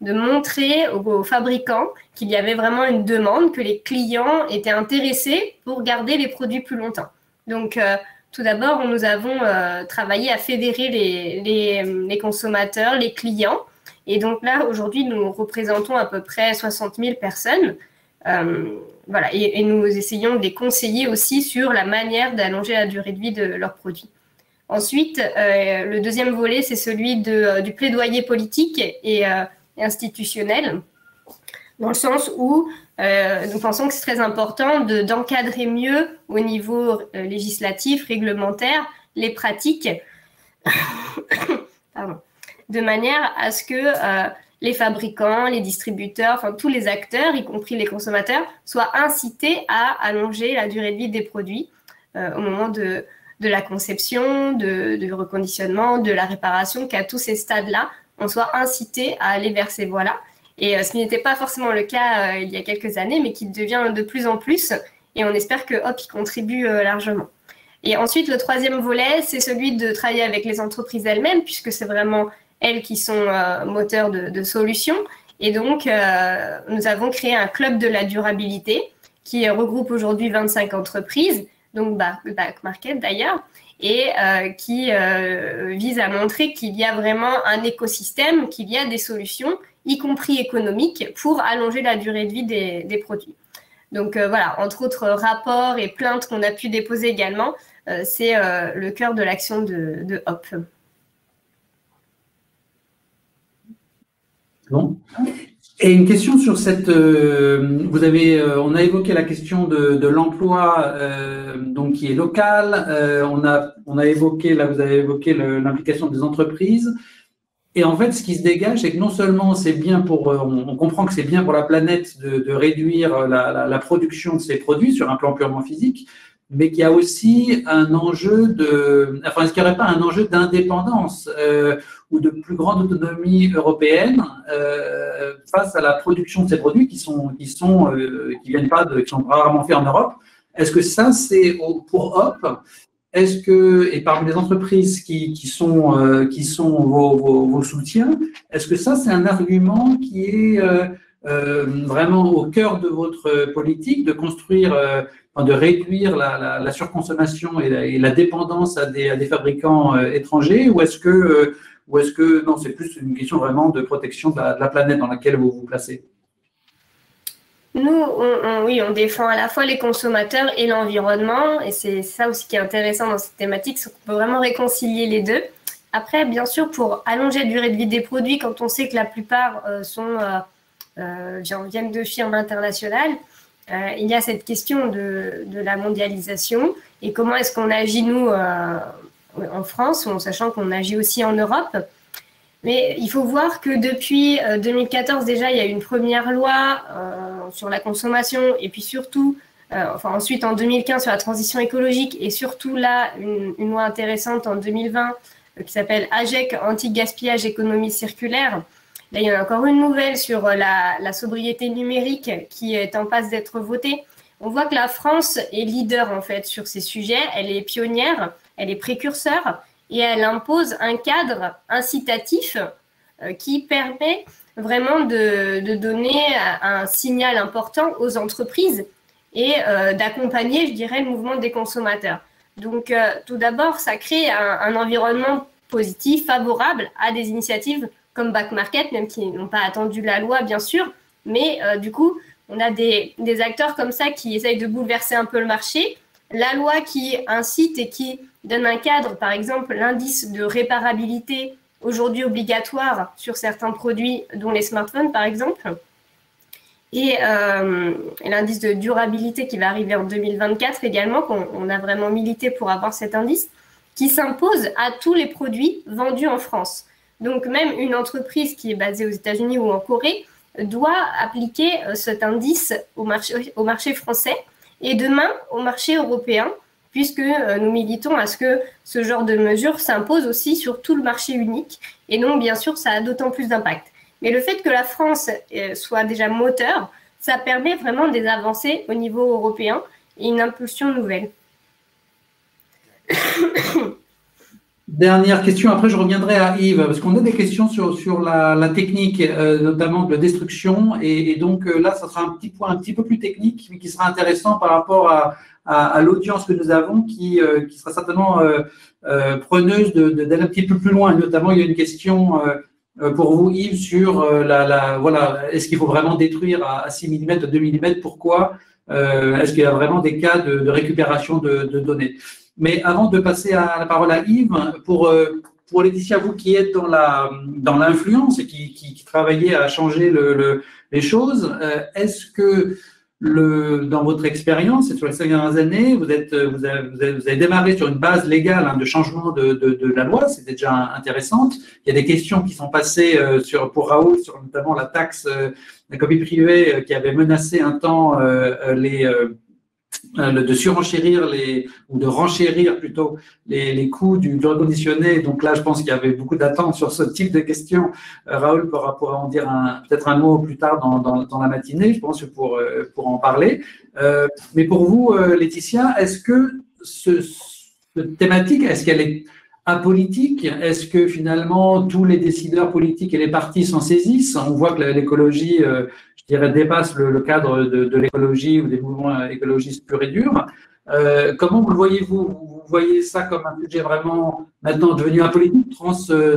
montrer aux fabricants qu'il y avait vraiment une demande, que les clients étaient intéressés pour garder les produits plus longtemps. Donc, tout d'abord, nous avons travaillé à fédérer les consommateurs, les clients. Et donc là, aujourd'hui, nous représentons à peu près 60 000 personnes. Voilà, et nous essayons de les conseiller aussi sur la manière d'allonger la durée de vie de leurs produits. Ensuite, le deuxième volet, c'est celui du plaidoyer politique et institutionnel, dans le sens où nous pensons que c'est très important d'encadrer mieux au niveau législatif, réglementaire, les pratiques, pardon, de manière à ce que les fabricants, les distributeurs, enfin tous les acteurs, y compris les consommateurs, soient incités à allonger la durée de vie des produits au moment de la conception, du reconditionnement, de la réparation, qu'à tous ces stades-là, on soit incité à aller vers ces voies-là. Et ce qui n'était pas forcément le cas il y a quelques années, mais qui devient de plus en plus. Et on espère que HOP y contribue largement. Et ensuite, le troisième volet, c'est celui de travailler avec les entreprises elles-mêmes, puisque c'est vraiment elles qui sont moteurs de solutions. Et donc, nous avons créé un club de la durabilité qui regroupe aujourd'hui 25 entreprises, donc Back Market d'ailleurs, et qui vise à montrer qu'il y a vraiment un écosystème, qu'il y a des solutions, y compris économiques, pour allonger la durée de vie des produits. Donc voilà, entre autres rapports et plaintes qu'on a pu déposer également, c'est le cœur de l'action de HOP. Bon. Et une question sur cette, on a évoqué la question de l'emploi, donc qui est local. On a évoqué, là, vous avez évoqué l'implication des entreprises. Et en fait, ce qui se dégage, c'est que non seulement c'est bien on comprend que c'est bien pour la planète de réduire la production de ces produits sur un plan purement physique, mais qu'il y a aussi un enjeu est-ce qu'il n'y aurait pas un enjeu d'indépendance ou de plus grande autonomie européenne face à la production de ces produits qui viennent pas qui sont rarement faits en Europe? Est-ce que ça, c'est pour HOP? Est-ce que, et parmi les entreprises qui sont vos soutiens, est-ce que ça, c'est un argument qui est vraiment au cœur de votre politique, de construire, de réduire la surconsommation et la dépendance à des fabricants étrangers, ou est-ce que non, c'est plus une question vraiment de protection de la planète dans laquelle vous vous placez? Nous, on défend à la fois les consommateurs et l'environnement, et c'est ça aussi qui est intéressant dans cette thématique, c'est qu'on peut vraiment réconcilier les deux. Après, bien sûr, pour allonger la durée de vie des produits, quand on sait que la plupart viennent de firmes internationales, il y a cette question de la mondialisation et comment est-ce qu'on agit, nous, en France, en sachant qu'on agit aussi en Europe. Mais il faut voir que depuis 2014, déjà, il y a eu une première loi sur la consommation et puis surtout, ensuite en 2015 sur la transition écologique et surtout là, une loi intéressante en 2020 qui s'appelle AGEC, Anti-Gaspillage Économie Circulaire. Là, il y en a encore une nouvelle sur la sobriété numérique qui est en passe d'être votée. on voit que la France est leader en fait sur ces sujets, elle est pionnière, elle est précurseur et elle impose un cadre incitatif qui permet vraiment de donner un signal important aux entreprises et d'accompagner, je dirais, le mouvement des consommateurs. Donc, tout d'abord, ça crée un environnement positif, favorable à des initiatives comme Back Market, même qui n'ont pas attendu la loi, bien sûr, mais du coup, on a des acteurs comme ça qui essayent de bouleverser un peu le marché. La loi qui incite et qui donne un cadre, par exemple, l'indice de réparabilité aujourd'hui obligatoire sur certains produits, dont les smartphones, par exemple, et l'indice de durabilité qui va arriver en 2024 également, qu'on a vraiment milité pour avoir cet indice, qui s'impose à tous les produits vendus en France. Donc, même une entreprise qui est basée aux États-Unis ou en Corée doit appliquer cet indice au marché français et demain au marché européen, puisque nous militons à ce que ce genre de mesure s'impose aussi sur tout le marché unique. Et donc, bien sûr, ça a d'autant plus d'impact. Mais le fait que la France soit déjà moteur, ça permet vraiment des avancées au niveau européen et une impulsion nouvelle. Dernière question, après je reviendrai à Yves, parce qu'on a des questions sur la technique, notamment de la destruction, et donc là, ça sera un petit point un petit peu plus technique, mais qui sera intéressant par rapport à l'audience que nous avons, qui sera certainement preneuse d'aller un petit peu plus loin. Notamment, il y a une question pour vous, Yves, sur voilà, est-ce qu'il faut vraiment détruire à 6 mm, 2 mm, pourquoi est-ce qu'il y a vraiment des cas de récupération de données? Mais avant de passer la parole à Yves, pour Laetitia, vous qui êtes dans l'influence et qui travaillez à changer les choses, est-ce que dans votre expérience et sur les 5 dernières années, vous avez démarré sur une base légale de changement de la loi, c'était déjà intéressante. Il y a des questions qui sont passées pour Raoul sur notamment la taxe la copie privée qui avait menacé un temps de surenchérir ou de renchérir plutôt les coûts du reconditionné. Donc là, je pense qu'il y avait beaucoup d'attentes sur ce type de questions. Raoul pourra en dire peut-être un mot plus tard dans la matinée, je pense, pour en parler. Mais pour vous, Laetitia, est-ce que cette thématique, est-ce qu'elle est apolitique? Est-ce que finalement tous les décideurs politiques et les partis s'en saisissent? On voit que l'écologie, je dirais, dépasse le cadre de l'écologie ou des mouvements écologistes purs et durs. Comment vous le voyez-vous? Vous voyez ça comme un sujet vraiment maintenant devenu apolitique,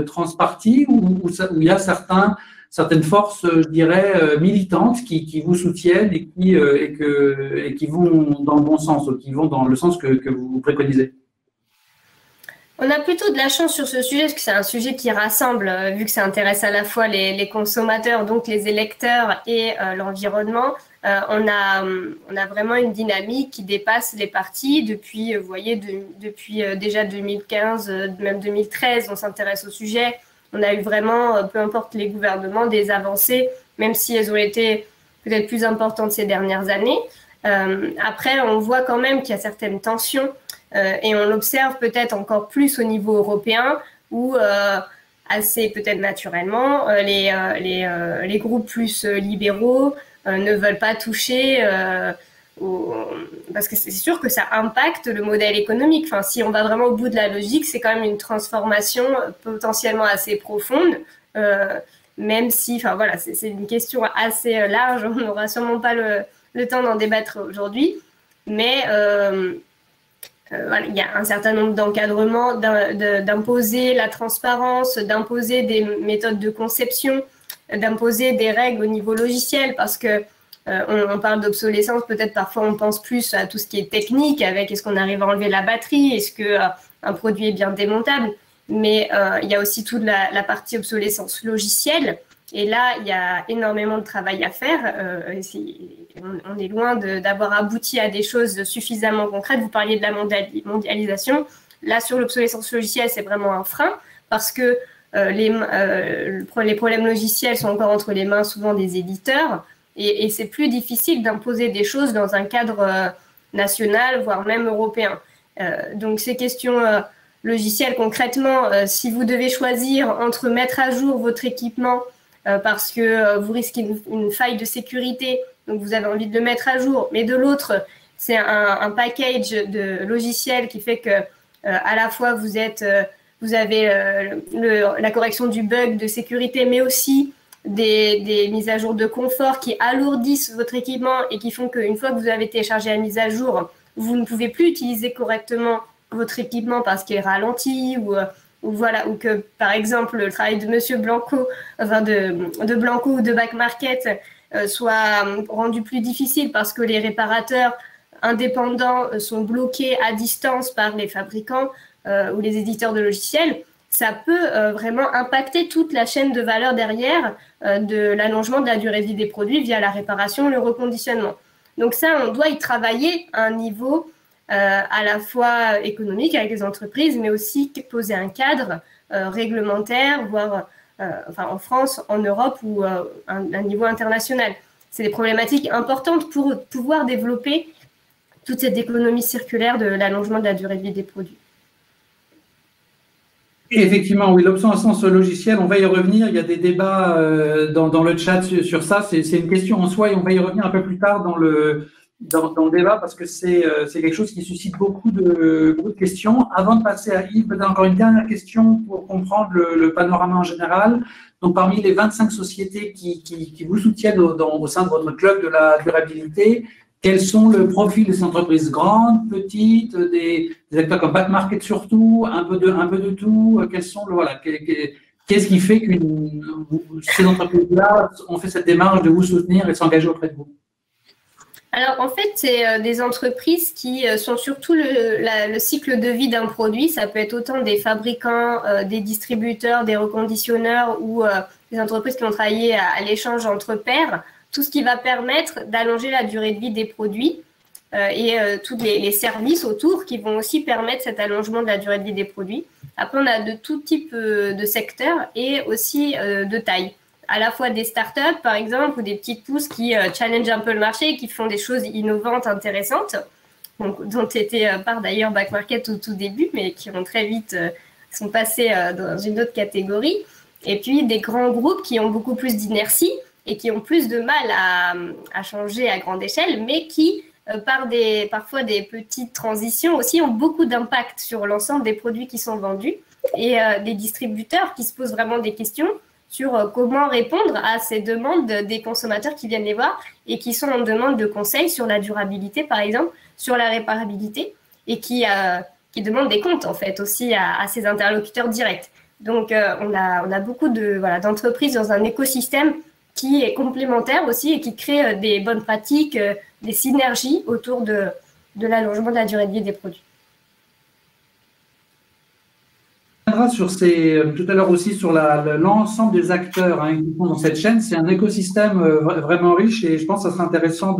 transparti, où il y a certaines forces, je dirais, militantes qui vous soutiennent et qui vont dans le bon sens, ou qui vont dans le sens que vous préconisez? On a plutôt de la chance sur ce sujet, parce que c'est un sujet qui rassemble, vu que ça intéresse à la fois les consommateurs, donc les électeurs et l'environnement. On a vraiment une dynamique qui dépasse les partis depuis, vous voyez, depuis déjà 2015, même 2013, on s'intéresse au sujet. On a eu vraiment, peu importe les gouvernements, des avancées, même si elles ont été peut-être plus importantes ces dernières années. Après, on voit quand même qu'il y a certaines tensions. Et on l'observe peut-être encore plus au niveau européen où, assez peut-être naturellement, les groupes plus libéraux ne veulent pas toucher, parce que c'est sûr que ça impacte le modèle économique. Enfin, si on va vraiment au bout de la logique, c'est quand même une transformation potentiellement assez profonde, même si, enfin voilà, c'est une question assez large, on n'aura sûrement pas le temps d'en débattre aujourd'hui, mais voilà, il y a un certain nombre d'encadrements, d'imposer la transparence, d'imposer des méthodes de conception, d'imposer des règles au niveau logiciel, parce que on parle d'obsolescence, peut-être parfois on pense plus à tout ce qui est technique, avec est-ce qu'on arrive à enlever la batterie, est-ce qu'un produit est bien démontable, mais il y a aussi toute la partie obsolescence logicielle. Et là, il y a énormément de travail à faire. On est loin d'avoir abouti à des choses suffisamment concrètes. Vous parliez de la mondialisation. Là, sur l'obsolescence logicielle, c'est vraiment un frein parce que les problèmes logiciels sont encore entre les mains souvent des éditeurs et c'est plus difficile d'imposer des choses dans un cadre national, voire même européen. Donc, ces questions logicielles, concrètement, si vous devez choisir entre mettre à jour votre équipement parce que vous risquez une faille de sécurité donc vous avez envie de le mettre à jour, mais de l'autre, c'est un package de logiciels qui fait que à la fois vous avez la correction du bug de sécurité, mais aussi des mises à jour de confort qui alourdissent votre équipement et qui font qu'une fois que vous avez téléchargé la mise à jour, vous ne pouvez plus utiliser correctement votre équipement parce qu'il est ralenti ou voilà, ou que par exemple le travail de Monsieur Blanco, enfin de Blanco ou de Back Market soit rendu plus difficile parce que les réparateurs indépendants sont bloqués à distance par les fabricants ou les éditeurs de logiciels. Ça peut vraiment impacter toute la chaîne de valeur derrière de l'allongement de la durée de vie des produits via la réparation, le reconditionnement. Donc ça, on doit y travailler à un niveau à la fois économique avec les entreprises, mais aussi poser un cadre réglementaire, voire en France, en Europe ou un niveau international. C'est des problématiques importantes pour pouvoir développer toute cette économie circulaire de l'allongement de la durée de vie des produits. Effectivement, oui, l'obsolescence logicielle, on va y revenir. Il y a des débats dans le chat sur ça. C'est une question en soi et on va y revenir un peu plus tard dans le débat parce que c'est quelque chose qui suscite beaucoup de questions. Avant de passer à Yves, peut-être encore une dernière question pour comprendre le panorama en général. Donc, parmi les 25 sociétés qui vous soutiennent au sein de votre club de la durabilité, quels sont le profil des entreprises grandes, petites, des acteurs comme Back Market surtout, un peu de tout. Quels sont qu'est-ce qui fait que ces entreprises-là ont fait cette démarche de vous soutenir et de s'engager auprès de vous? Alors, en fait, c'est des entreprises qui sont surtout le cycle de vie d'un produit. Ça peut être autant des fabricants, des distributeurs, des reconditionneurs ou des entreprises qui ont travaillé à l'échange entre pairs. Tout ce qui va permettre d'allonger la durée de vie des produits et tous les services autour qui vont aussi permettre cet allongement de la durée de vie des produits. Après, on a de tout type de secteurs et aussi de taille. À la fois des startups, par exemple, ou des petites pousses qui challengent un peu le marché et qui font des choses innovantes, intéressantes, donc, dont était part d'ailleurs Back Market au tout début, mais qui ont très vite sont passés dans une autre catégorie. Et puis des grands groupes qui ont beaucoup plus d'inertie et qui ont plus de mal à changer à grande échelle, mais qui, parfois des petites transitions aussi, ont beaucoup d'impact sur l'ensemble des produits qui sont vendus. Et des distributeurs qui se posent vraiment des questions sur comment répondre à ces demandes des consommateurs qui viennent les voir et qui sont en demande de conseils sur la durabilité, par exemple, sur la réparabilité, et qui demandent des comptes, en fait, aussi à ces interlocuteurs directs. Donc, on a beaucoup d'entreprises dans un écosystème qui est complémentaire aussi et qui crée des bonnes pratiques, des synergies autour de l'allongement de la durée de vie des produits. Sur tout à l'heure aussi sur l'ensemble des acteurs qui sont dans cette chaîne. C'est un écosystème vraiment riche et je pense que ça serait intéressant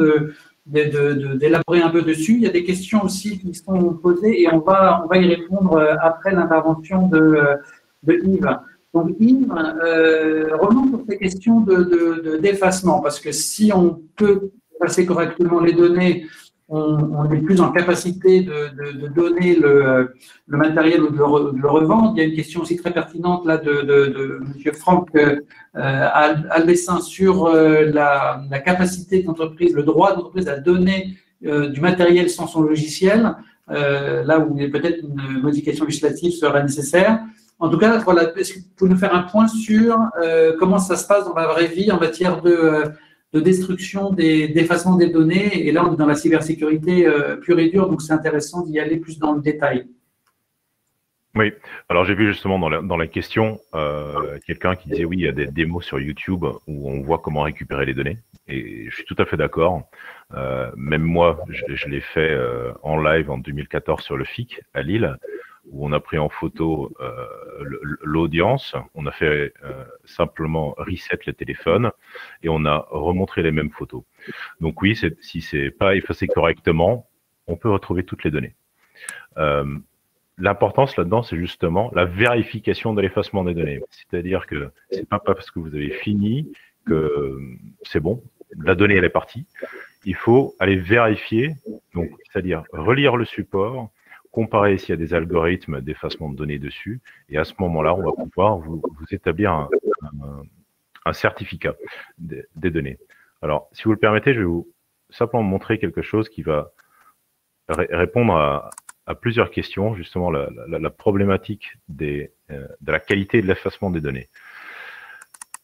d'élaborer un peu dessus. Il y a des questions aussi qui sont posées et on va y répondre après l'intervention de Yves. Donc Yves, revenons sur ces questions d'effacement parce que si on peut passer correctement les données, on est plus en capacité de donner le matériel ou de le revendre. Il y a une question aussi très pertinente là de M. Franck Albessin sur la capacité de l'entreprise, le droit de l'entreprise à donner du matériel sans son logiciel, là où peut-être une modification législative serait nécessaire. En tout cas, voilà, est-ce que vous pouvez nous faire un point sur comment ça se passe dans la vraie vie en matière de destruction, d'effacement des données. Et là, on est dans la cybersécurité pure et dure, donc c'est intéressant d'y aller plus dans le détail. Oui, alors j'ai vu justement dans la question quelqu'un qui disait oui, il y a des démos sur YouTube où on voit comment récupérer les données. Et je suis tout à fait d'accord. Même moi, je l'ai fait en live en 2014 sur le FIC à Lille, où on a pris en photo l'audience, on a fait simplement reset le téléphone et on a remontré les mêmes photos. Donc oui, si c'est pas effacé correctement, on peut retrouver toutes les données. L'importance là-dedans, c'est justement la vérification de l'effacement des données. C'est-à-dire que c'est pas parce que vous avez fini que c'est bon, la donnée elle est partie. Il faut aller vérifier, donc c'est-à-dire relire le support, comparer s'il y a des algorithmes d'effacement de données dessus, et à ce moment-là, on va pouvoir vous établir un certificat des données. Alors, si vous le permettez, je vais vous simplement montrer quelque chose qui va répondre à plusieurs questions, justement la problématique de la qualité et de l'effacement des données.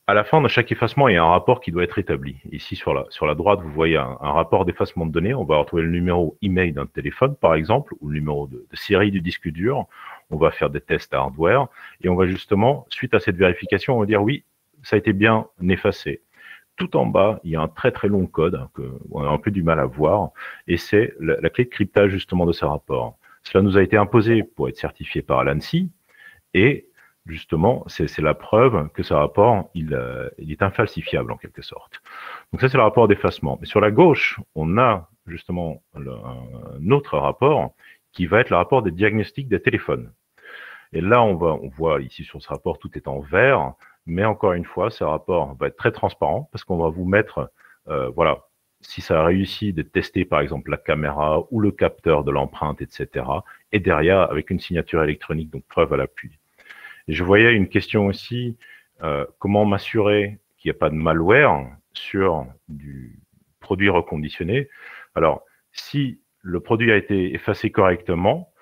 À la fin de chaque effacement, il y a un rapport qui doit être établi. Ici, sur la droite, vous voyez un rapport d'effacement de données. On va retrouver le numéro email d'un téléphone, par exemple, ou le numéro de série du disque dur. On va faire des tests hardware et on va justement, suite à cette vérification, on va dire oui, ça a été bien effacé. Tout en bas, il y a un très très long code qu'on a un peu du mal à voir et c'est la clé de cryptage justement de ces rapports. Cela nous a été imposé pour être certifié par l'ANSSI et justement, c'est la preuve que ce rapport, il est infalsifiable en quelque sorte. Donc ça, c'est le rapport d'effacement. Mais sur la gauche, on a justement un autre rapport qui va être le rapport des diagnostics des téléphones. Et là, on voit ici sur ce rapport, tout est en vert, mais encore une fois, ce rapport va être très transparent parce qu'on va vous mettre, voilà, si ça a réussi de tester par exemple la caméra ou le capteur de l'empreinte, etc. Et derrière, avec une signature électronique, donc preuve à l'appui. Et je voyais une question aussi, comment m'assurer qu'il n'y a pas de malware sur du produit reconditionné. Alors, si le produit a été effacé correctement,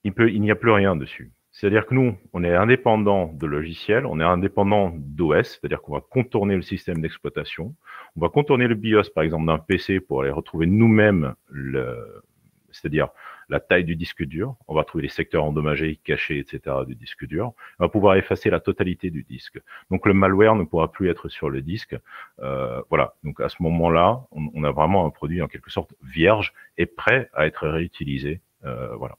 il n'y a plus rien dessus. C'est-à-dire que nous, on est indépendant de logiciel, on est indépendant d'OS, c'est-à-dire qu'on va contourner le système d'exploitation. On va contourner le BIOS, par exemple, d'un PC pour aller retrouver nous-mêmes c'est-à-dire la taille du disque dur. On va trouver les secteurs endommagés, cachés, etc. du disque dur. On va pouvoir effacer la totalité du disque. Donc le malware ne pourra plus être sur le disque. Voilà. Donc à ce moment-là, on a vraiment un produit en quelque sorte vierge et prêt à être réutilisé. Voilà.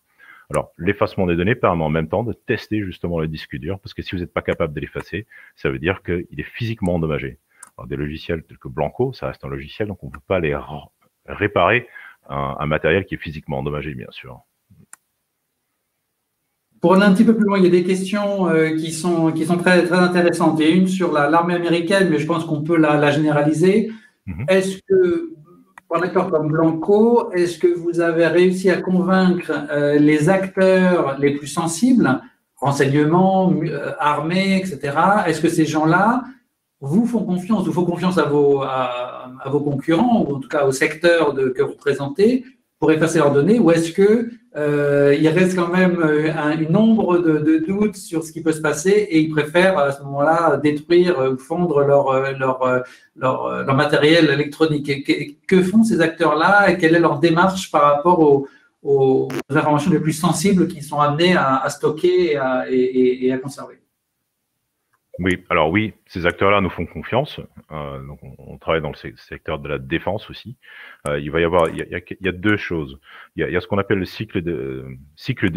Alors l'effacement des données permet en même temps de tester justement le disque dur, parce que si vous n'êtes pas capable de l'effacer, ça veut dire qu'il est physiquement endommagé. Alors, des logiciels tels que Blanco, ça reste un logiciel, donc on ne peut pas les réparer un matériel qui est physiquement endommagé, bien sûr. Pour aller un petit peu plus loin, il y a des questions qui sont très, très intéressantes. Il y a une sur l'armée américaine, mais je pense qu'on peut la généraliser. Est-ce que, pour un acteur comme Blanco, est-ce que vous avez réussi à convaincre les acteurs les plus sensibles, renseignements, armée, etc. Est-ce que ces gens-là vous font confiance à vos concurrents, ou en tout cas au secteur que vous représentez, pour effacer leurs données, ou est-ce que il reste quand même une ombre de doute sur ce qui peut se passer et ils préfèrent à ce moment-là détruire ou fondre leur matériel électronique? Que font ces acteurs-là et quelle est leur démarche par rapport aux informations les plus sensibles qu'ils sont amenés à stocker et à conserver? Oui, alors oui, ces acteurs-là nous font confiance. Donc on travaille dans le secteur de la défense aussi. Il y a deux choses. Il y a ce qu'on appelle le cycle de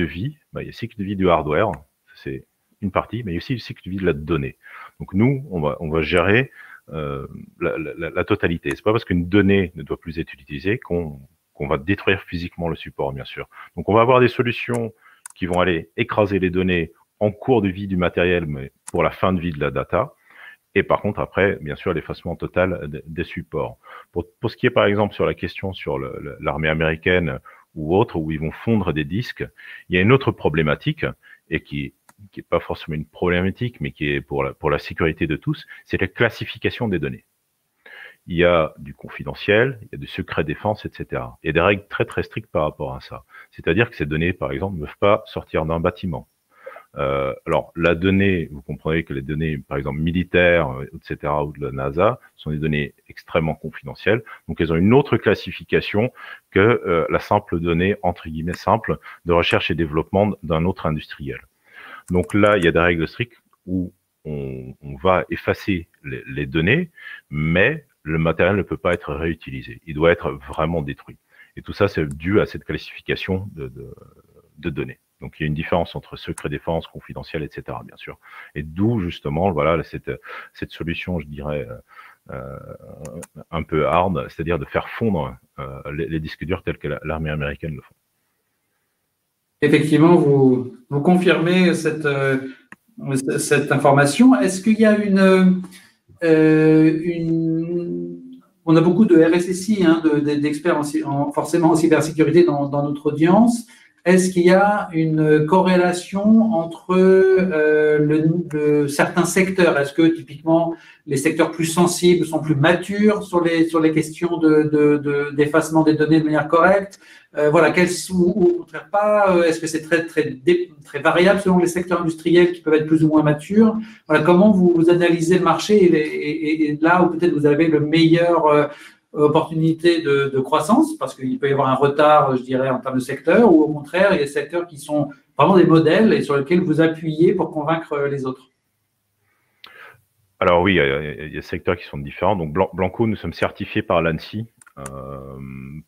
vie. Il y a le cycle de vie du hardware, c'est une partie, mais il y a aussi le cycle de vie de la donnée. Donc nous, on va gérer la totalité. C'est pas parce qu'une donnée ne doit plus être utilisée qu'on va détruire physiquement le support, bien sûr. Donc on va avoir des solutions qui vont aller écraser les données en cours de vie du matériel, mais pour la fin de vie de la data. Et par contre, après, bien sûr, l'effacement total des supports. Pour ce qui est, par exemple, sur la question sur l'armée américaine ou autre, où ils vont fondre des disques, il y a une autre problématique, et qui est pas forcément une problématique, mais qui est pour la sécurité de tous, c'est la classification des données. Il y a du confidentiel, il y a du secret défense, etc. Il y a des règles très très strictes par rapport à ça. C'est-à-dire que ces données, par exemple, ne peuvent pas sortir d'un bâtiment. Alors, la donnée, vous comprenez que les données, par exemple, militaires, etc., ou de la NASA, sont des données extrêmement confidentielles. Donc, elles ont une autre classification que la simple donnée, entre guillemets, simple, de recherche et développement d'un autre industriel. Donc là, il y a des règles strictes où on va effacer les données, mais le matériel ne peut pas être réutilisé. Il doit être vraiment détruit. Et tout ça, c'est dû à cette classification de données. Donc, il y a une différence entre secret défense, confidentiel, etc., bien sûr. Et d'où, justement, voilà, cette solution, je dirais, un peu hard, c'est-à-dire de faire fondre les disques durs tels que l'armée américaine le font. Effectivement, vous confirmez cette information. Est-ce qu'il y a on a beaucoup de RSSI, d'experts forcément en cybersécurité dans notre audience. est-ce qu'il y a une corrélation entre certains secteurs? Est-ce que typiquement les secteurs plus sensibles sont plus matures sur les questions d'effacement des données de manière correcte? Voilà, ou au contraire pas? Est-ce que c'est très variable selon les secteurs industriels qui peuvent être plus ou moins matures? Voilà, comment vous analysez le marché et là où peut-être vous avez le meilleur opportunité de croissance, parce qu'il peut y avoir un retard, je dirais, en termes de secteur, ou au contraire, il y a des secteurs qui sont vraiment des modèles et sur lesquels vous appuyez pour convaincre les autres? Alors oui, il y a des secteurs qui sont différents. Donc Blanco, nous sommes certifiés par l'ANSSI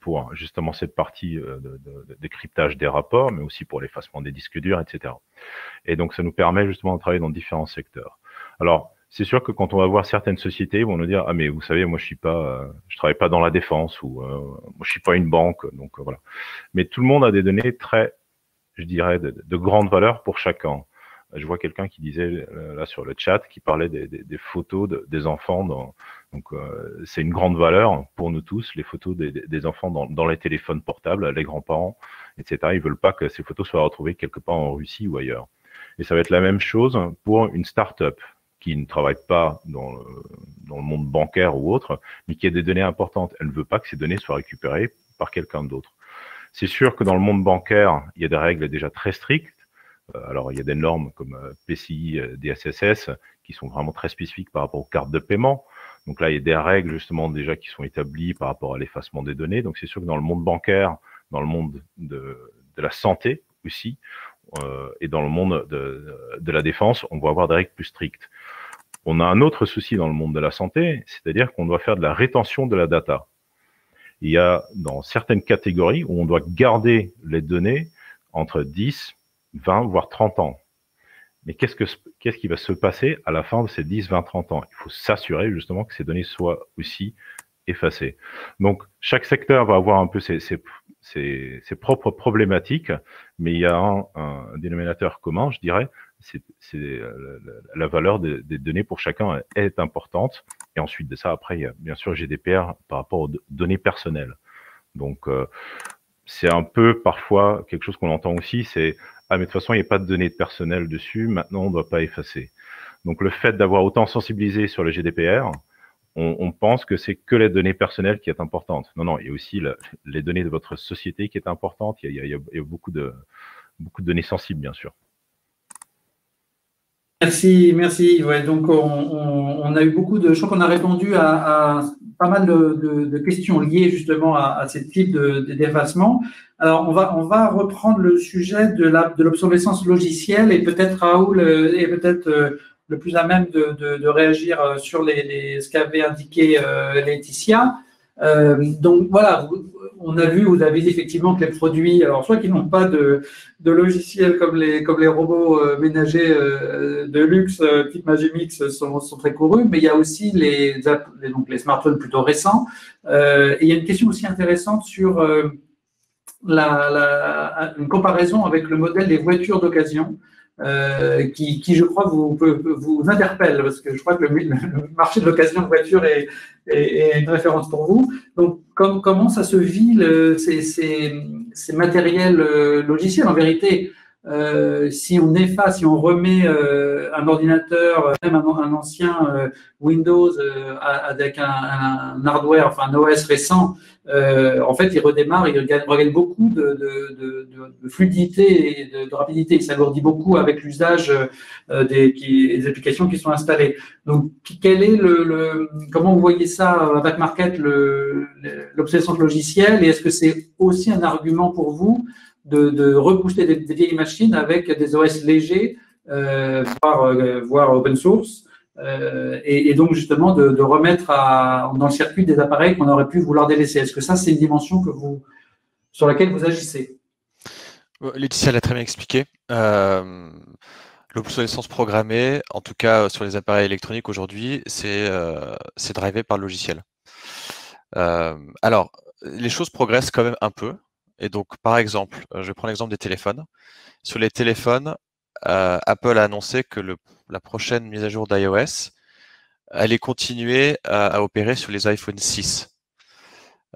pour justement cette partie de décryptage des rapports, mais aussi pour l'effacement des disques durs, etc. Et donc ça nous permet justement de travailler dans différents secteurs. Alors, c'est sûr que quand on va voir certaines sociétés, ils vont nous dire « Ah, mais vous savez, moi, je travaille pas dans la défense ou moi, je suis pas une banque. » Donc, voilà. Mais tout le monde a des données très, je dirais, de grande valeur pour chacun. Je vois quelqu'un qui disait, là, sur le chat, qui parlait des photos des enfants. Donc, c'est une grande valeur pour nous tous, les photos des enfants dans les téléphones portables, les grands-parents, etc. Ils veulent pas que ces photos soient retrouvées quelque part en Russie ou ailleurs. Et ça va être la même chose pour une start-up qui ne travaille pas dans le monde bancaire ou autre, mais qui a des données importantes. Elle ne veut pas que ces données soient récupérées par quelqu'un d'autre. C'est sûr que dans le monde bancaire, il y a des règles déjà très strictes. Alors, il y a des normes comme PCI, DSSS, qui sont vraiment très spécifiques par rapport aux cartes de paiement. Donc là, il y a des règles justement déjà qui sont établies par rapport à l'effacement des données. Donc c'est sûr que dans le monde bancaire, dans le monde de la santé aussi, et dans le monde de la défense, on va avoir des règles plus strictes. On a un autre souci dans le monde de la santé, c'est-à-dire qu'on doit faire de la rétention de la data. Il y a dans certaines catégories où on doit garder les données entre 10, 20, voire 30 ans. Mais qu'est-ce qui va se passer à la fin de ces 10, 20, 30 ans? Il faut s'assurer justement que ces données soient aussi effacées. Donc, chaque secteur va avoir un peu ses propres problématiques, mais il y a un dénominateur commun, je dirais, c'est la valeur des données pour chacun est importante. Et ensuite de ça, après, il y a bien sûr GDPR par rapport aux données personnelles. Donc, c'est un peu parfois quelque chose qu'on entend aussi, c'est « Ah, mais de toute façon, il n'y a pas de données personnelles dessus, maintenant on ne doit pas effacer ». Donc, le fait d'avoir autant sensibilisé sur le GDPR, on pense que c'est que les données personnelles qui est importante. Non, non, il y a aussi les données de votre société qui est importante. Il y a beaucoup de données sensibles, bien sûr. Merci, merci. Ouais, donc, on a eu beaucoup je crois qu'on a répondu à pas mal de questions liées justement à ce type d'effacement. Alors, on va reprendre le sujet de l'obsolescence logicielle et peut-être Raoul est peut-être le plus à même de réagir sur ce qu'avait indiqué Laetitia. Donc voilà, on a vu, vous avez dit effectivement que les produits, alors soit qu'ils n'ont pas de logiciel comme les robots ménagers de luxe type Magimix sont très courus, mais il y a aussi donc les smartphones plutôt récents. Et il y a une question aussi intéressante sur une comparaison avec le modèle des voitures d'occasion. Qui, je crois, vous interpelle, parce que je crois que le marché de l'occasion de voiture est une référence pour vous. Donc, comment ça se vit, ces matériels logiciels? En vérité, si on efface, si on remet un ordinateur, même un ancien Windows avec un hardware, enfin un OS récent, en fait, il redémarre, il regagne beaucoup de fluidité et de rapidité. Il s'alourdit beaucoup avec l'usage des applications qui sont installées. Donc, comment vous voyez ça à BackMarket, l'obsolescence logicielle, et est-ce que c'est aussi un argument pour vous de rebooster des vieilles machines avec des OS légers, voire open source, et donc justement de remettre dans le circuit des appareils qu'on aurait pu vouloir délaisser? Est-ce que ça, c'est une dimension sur laquelle vous agissez? Laetitia l'a très bien expliqué. L'obsolescence programmée, en tout cas sur les appareils électroniques aujourd'hui, c'est drivé par le logiciel. Alors, les choses progressent quand même un peu. Et donc, par exemple, je vais prendre l'exemple des téléphones. Sur les téléphones, Apple a annoncé que la prochaine mise à jour d'iOS allait continuer à opérer sur les iPhone 6.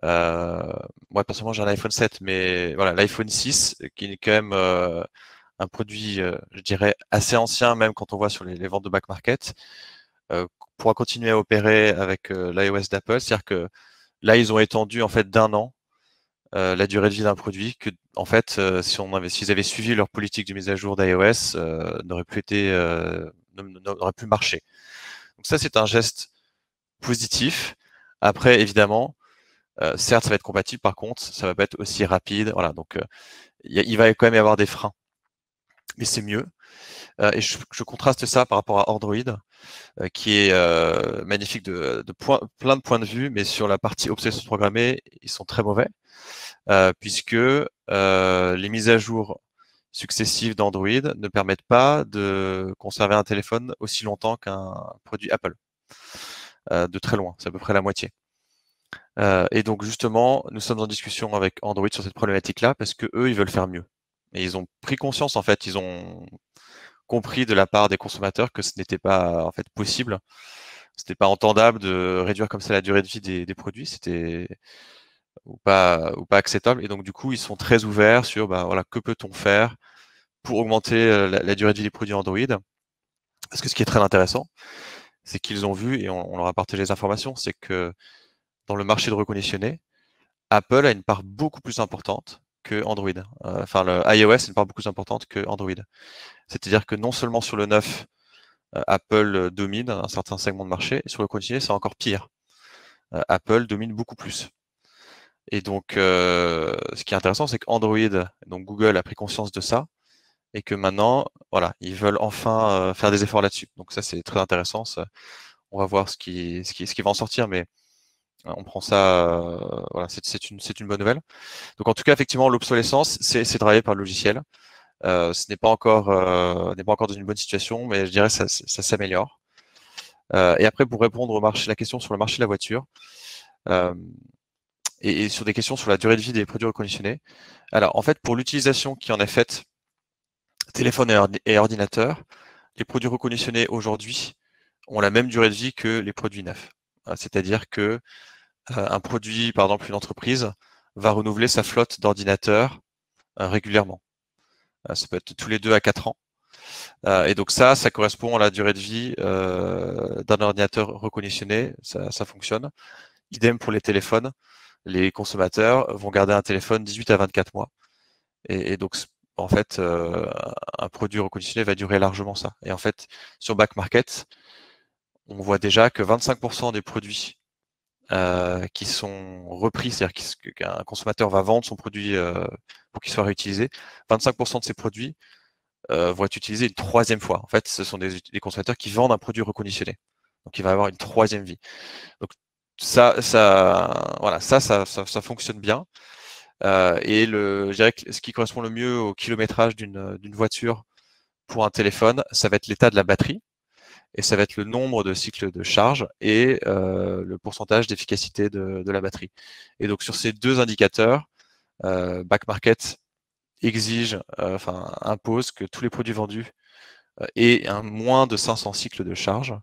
Moi, personnellement, j'ai un iPhone 7, mais voilà, l'iPhone 6, qui est quand même un produit, je dirais, assez ancien, même quand on voit sur les ventes de back market, pourra continuer à opérer avec l'iOS d'Apple. C'est-à-dire que là, ils ont étendu en fait d'1 an la durée de vie d'un produit que, en fait, s'ils avaient suivi leur politique de mise à jour d'iOS, n'aurait plus marché. Donc ça, c'est un geste positif. Après, évidemment, certes, ça va être compatible. Par contre, ça va pas être aussi rapide. Voilà. Donc, il va quand même y avoir des freins, mais c'est mieux. Et je contraste ça par rapport à Android, qui est magnifique plein de points de vue, mais sur la partie obsolescence programmée, ils sont très mauvais, puisque les mises à jour successives d'Android ne permettent pas de conserver un téléphone aussi longtemps qu'un produit Apple. De très loin, c'est à peu près la moitié. Et donc justement, nous sommes en discussion avec Android sur cette problématique-là, parce que eux, ils veulent faire mieux. Et ils ont pris conscience, en fait, ils ont compris de la part des consommateurs que ce n'était pas en fait possible, c'était pas entendable de réduire comme ça la durée de vie des produits, c'était ou pas acceptable. Et donc du coup, ils sont très ouverts sur voilà, que peut-on faire pour augmenter la durée de vie des produits Android. Parce que ce qui est très intéressant, c'est qu'ils ont vu, et on leur a partagé les informations, c'est que dans le marché de reconditionné, Apple a une part beaucoup plus importante que Android. Enfin, le iOS a une part beaucoup plus importante que Android. C'est-à-dire que non seulement sur le neuf, Apple domine un certain segment de marché, et sur le reconditionné, c'est encore pire. Apple domine beaucoup plus. Et donc, ce qui est intéressant, c'est qu'Android, donc Google a pris conscience de ça, et que maintenant, voilà, ils veulent enfin faire des efforts là-dessus. Donc ça, c'est très intéressant. Ça, on va voir ce qui va en sortir, mais on prend ça, voilà, c'est une bonne nouvelle. Donc en tout cas, effectivement, l'obsolescence, c'est travaillé par le logiciel. Ce n'est pas encore dans une bonne situation, mais je dirais ça s'améliore. Et après, pour répondre la question sur le marché de la voiture, et sur des questions sur la durée de vie des produits reconditionnés. Alors, en fait, pour l'utilisation qui en est faite, téléphone et ordinateur, les produits reconditionnés aujourd'hui ont la même durée de vie que les produits neufs. C'est-à-dire que un produit, par exemple, une entreprise, va renouveler sa flotte d'ordinateurs régulièrement. Ça peut être tous les 2 à 4 ans. Et donc ça correspond à la durée de vie d'un ordinateur reconditionné, ça fonctionne. Idem pour les téléphones, les consommateurs vont garder un téléphone 18 à 24 mois. Et donc, en fait, un produit reconditionné va durer largement ça. Et en fait, sur Back Market, on voit déjà que 25% des produits qui sont repris, c'est-à-dire qu'un consommateur va vendre son produit pour qu'il soit réutilisé, 25% de ces produits vont être utilisés une 3e fois. En fait, ce sont des consommateurs qui vendent un produit reconditionné. Donc, il va avoir une 3e vie. Donc, voilà, ça fonctionne bien. Et je dirais que ce qui correspond le mieux au kilométrage d'une voiture pour un téléphone, ça va être l'état de la batterie, et ça va être le nombre de cycles de charge et le pourcentage d'efficacité de la batterie. Et donc, sur ces 2 indicateurs, Back Market impose que tous les produits vendus aient moins de 500 cycles de charge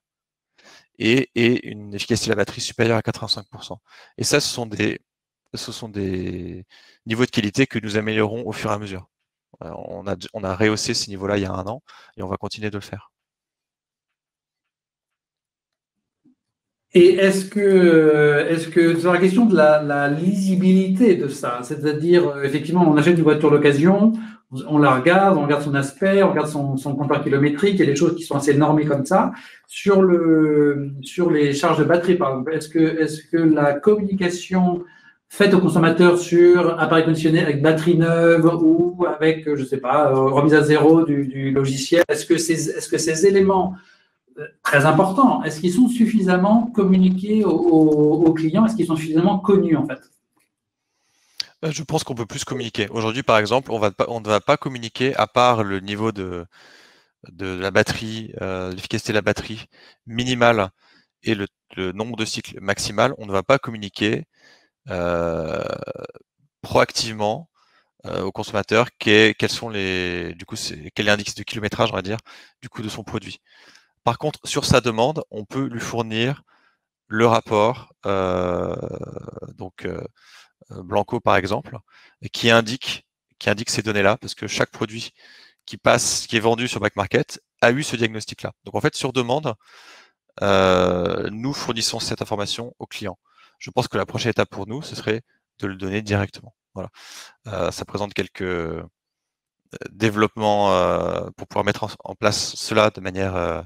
et une efficacité de la batterie supérieure à 85%. Et ça, ce sont des niveaux de qualité que nous améliorons au fur et à mesure. On a rehaussé ces niveaux-là il y a 1 an et on va continuer de le faire. Et est-ce que sur la question de la lisibilité de ça, c'est-à-dire effectivement on achète une voiture d'occasion, on regarde son aspect, on regarde son compteur kilométrique, il y a des choses qui sont assez normées comme ça. Sur les charges de batterie, par exemple, est-ce que la communication faite au consommateur sur appareil conditionné avec batterie neuve ou avec, je sais pas, remise à zéro du logiciel, est-ce que ces éléments très importants, est-ce qu'ils sont suffisamment communiqués aux clients? Est-ce qu'ils sont suffisamment connus, en fait? Je pense qu'on peut plus communiquer. Aujourd'hui, par exemple, on ne va pas communiquer, à part le niveau de la batterie, l'efficacité de la batterie minimale et le nombre de cycles maximal, on ne va pas communiquer proactivement au consommateur quel est l'indice de kilométrage, on va dire, du coup de son produit. Par contre, sur sa demande, on peut lui fournir le rapport, Blanco par exemple, et qui indique ces données-là, parce que chaque produit qui est vendu sur Back Market a eu ce diagnostic-là. Donc en fait, sur demande, nous fournissons cette information au client. Je pense que la prochaine étape pour nous, ce serait de le donner directement. Voilà. Ça présente quelques développements pour pouvoir mettre en place cela de manière,